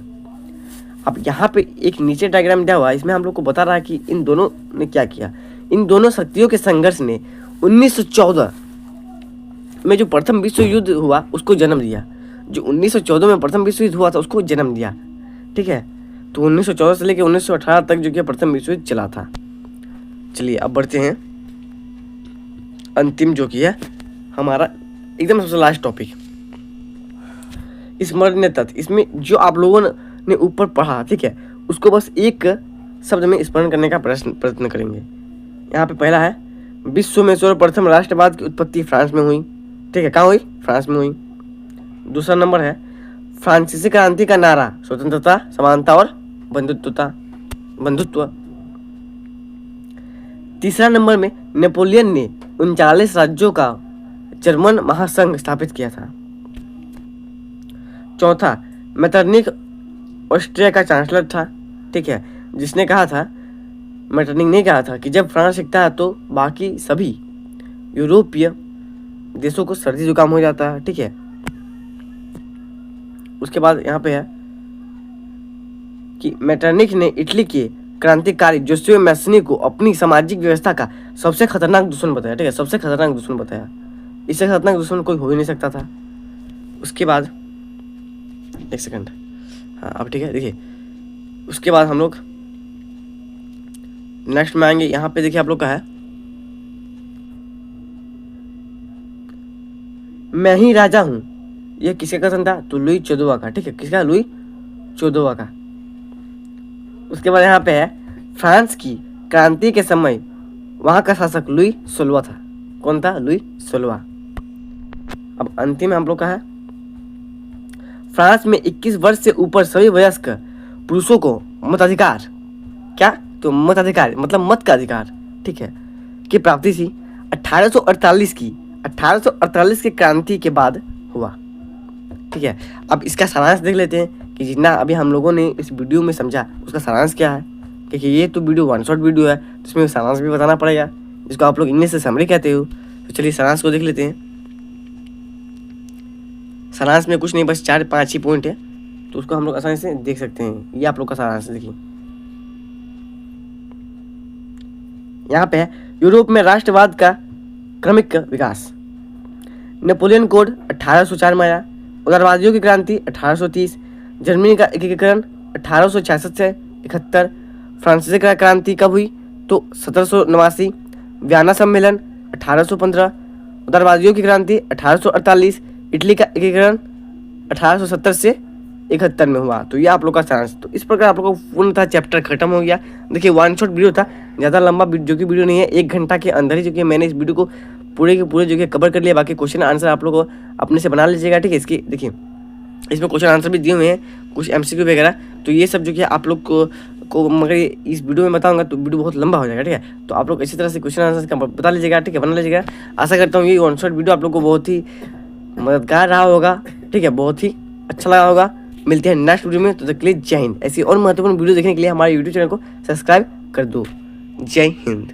अब यहाँ पे एक नीचे डायग्राम दिया हुआ है, इसमें हम लोग को बता रहा है कि इन दोनों ने क्या किया। इन दोनों शक्तियों के संघर्ष ने 1914 में जो प्रथम विश्व युद्ध हुआ उसको जन्म दिया। जो 1914 में प्रथम विश्व युद्ध हुआ था उसको जन्म दिया, ठीक है। तो 1914 से लेकर 1918 तक जो कि प्रथम विश्व युद्ध चला था। चलिए अब बढ़ते हैं अंतिम, जो कि है हमारा एकदम सबसे लास्ट टॉपिक, स्मरणीय तथ्य। इसमें जो आप लोगों ने ऊपर पढ़ा, ठीक है, उसको बस एक शब्द में स्मरण करने का प्रयत्न करेंगे। यहाँ पे पहला है, विश्व में सर्वप्रथम राष्ट्रवाद की उत्पत्ति फ्रांस में हुई, ठीक है, कहाँ हुई? फ्रांस में हुई। दूसरा नंबर है, फ्रांसीसी क्रांति का नारा स्वतंत्रता, समानता और बंधुत्व। तीसरा नंबर में नेपोलियन ने 39 राज्यों का जर्मन महासंघ स्थापित किया था। चौथा, मेटरनिख ऑस्ट्रिया का चांसलर था, ठीक है, जिसने कहा था, मेटरनिख ने कहा था कि जब फ्रांस सीखता है तो बाकी सभी यूरोपीय देशों को सर्दी जुकाम हो जाता है, ठीक है। उसके बाद यहाँ पे है कि मेटरनिख ने इटली के क्रांतिकारी जोसेफ मैसनी को अपनी सामाजिक व्यवस्था का सबसे खतरनाक दुश्मन बताया, ठीक है, सबसे खतरनाक दुश्मन बताया। इससे खतरनाक दुश्मन कोई हो ही नहीं सकता था। उसके बाद एक सेकंड, हाँ अब ठीक है, देखिए उसके बाद हम लोग नेक्स्ट में आएंगे। यहाँ पे देखिए आप लोग का है, मैं ही राजा हूँ, यह किसका कथन था? तो लुई 14वां का, ठीक है, किसका? लुई 14वां का। उसके बाद यहाँ पे है, फ्रांस की क्रांति के समय वहाँ का शासक लुई 16वां था। कौन था? लुई 16वां। अब अंतिम में हम लोग का है, फ्रांस में 21 वर्ष से ऊपर सभी वयस्क पुरुषों को मताधिकार, क्या? तो मताधिकार मतलब मत का अधिकार, ठीक है, की प्राप्ति थी 1848 की क्रांति के बाद हुआ, ठीक है। अब इसका सारांश देख लेते हैं कि जितना अभी हम लोगों ने इस वीडियो में समझा उसका सारांश क्या है, क्योंकि ये तो वीडियो 1 शॉट वीडियो है, तो इसमें सारांश भी बताना पड़ेगा, जिसको आप लोग इंग्लिश से समरी कहते हो। तो चलिए सारांश को देख लेते हैं। सारांश में कुछ नहीं, बस 4-5 ही पॉइंट है, तो उसको हम लोग आसानी से देख सकते हैं। ये आप लोग का सारांश देखिए, यहाँ पे है, यूरोप में राष्ट्रवाद का क्रमिक विकास, नेपोलियन कोड 1804 में आया, उदारवादियों की क्रांति 1830, जर्मनी का एकीकरण 1866 से 71, फ्रांसीसी क्रांति कब हुई? तो 1789, वियना सम्मेलन 1815, उदारवादियों की क्रांति 1848, इटली का एकीकरण 1870 से 71 में हुआ। तो ये आप लोग का सारांश। तो इस प्रकार आप लोग को पूर्णतः चैप्टर खत्म हो गया। देखिए 1 शॉट वीडियो था, ज़्यादा लंबा जो कि वीडियो नहीं है, 1 घंटा के अंदर ही जो कि मैंने इस वीडियो को पूरे के पूरे जो कि कवर कर लिया। बाकी क्वेश्चन आंसर आप लोग को अपने से बना लीजिएगा, ठीक है। इसकी देखिए इसमें क्वेश्चन आंसर भी दिए हुए हैं, कुछ MCQ वगैरह, तो ये सब जो कि आप लोग को मगर इस वीडियो में बताऊंगा तो वीडियो बहुत लंबा हो जाएगा, ठीक है। तो आप लोग इसी तरह से क्वेश्चन आंसर का बता लीजिएगा, ठीक है, बना लीजिएगा। आशा करता हूँ ये 1 शॉट वीडियो आप लोग को बहुत ही मददगार रहा होगा, ठीक है, बहुत ही अच्छा लगा होगा। मिलते हैं नेक्स्ट वीडियो में, तो तक के लिए जय हिंद। ऐसी और महत्वपूर्ण वीडियो देखने के लिए हमारे YouTube चैनल को सब्सक्राइब कर दो। जय हिंद।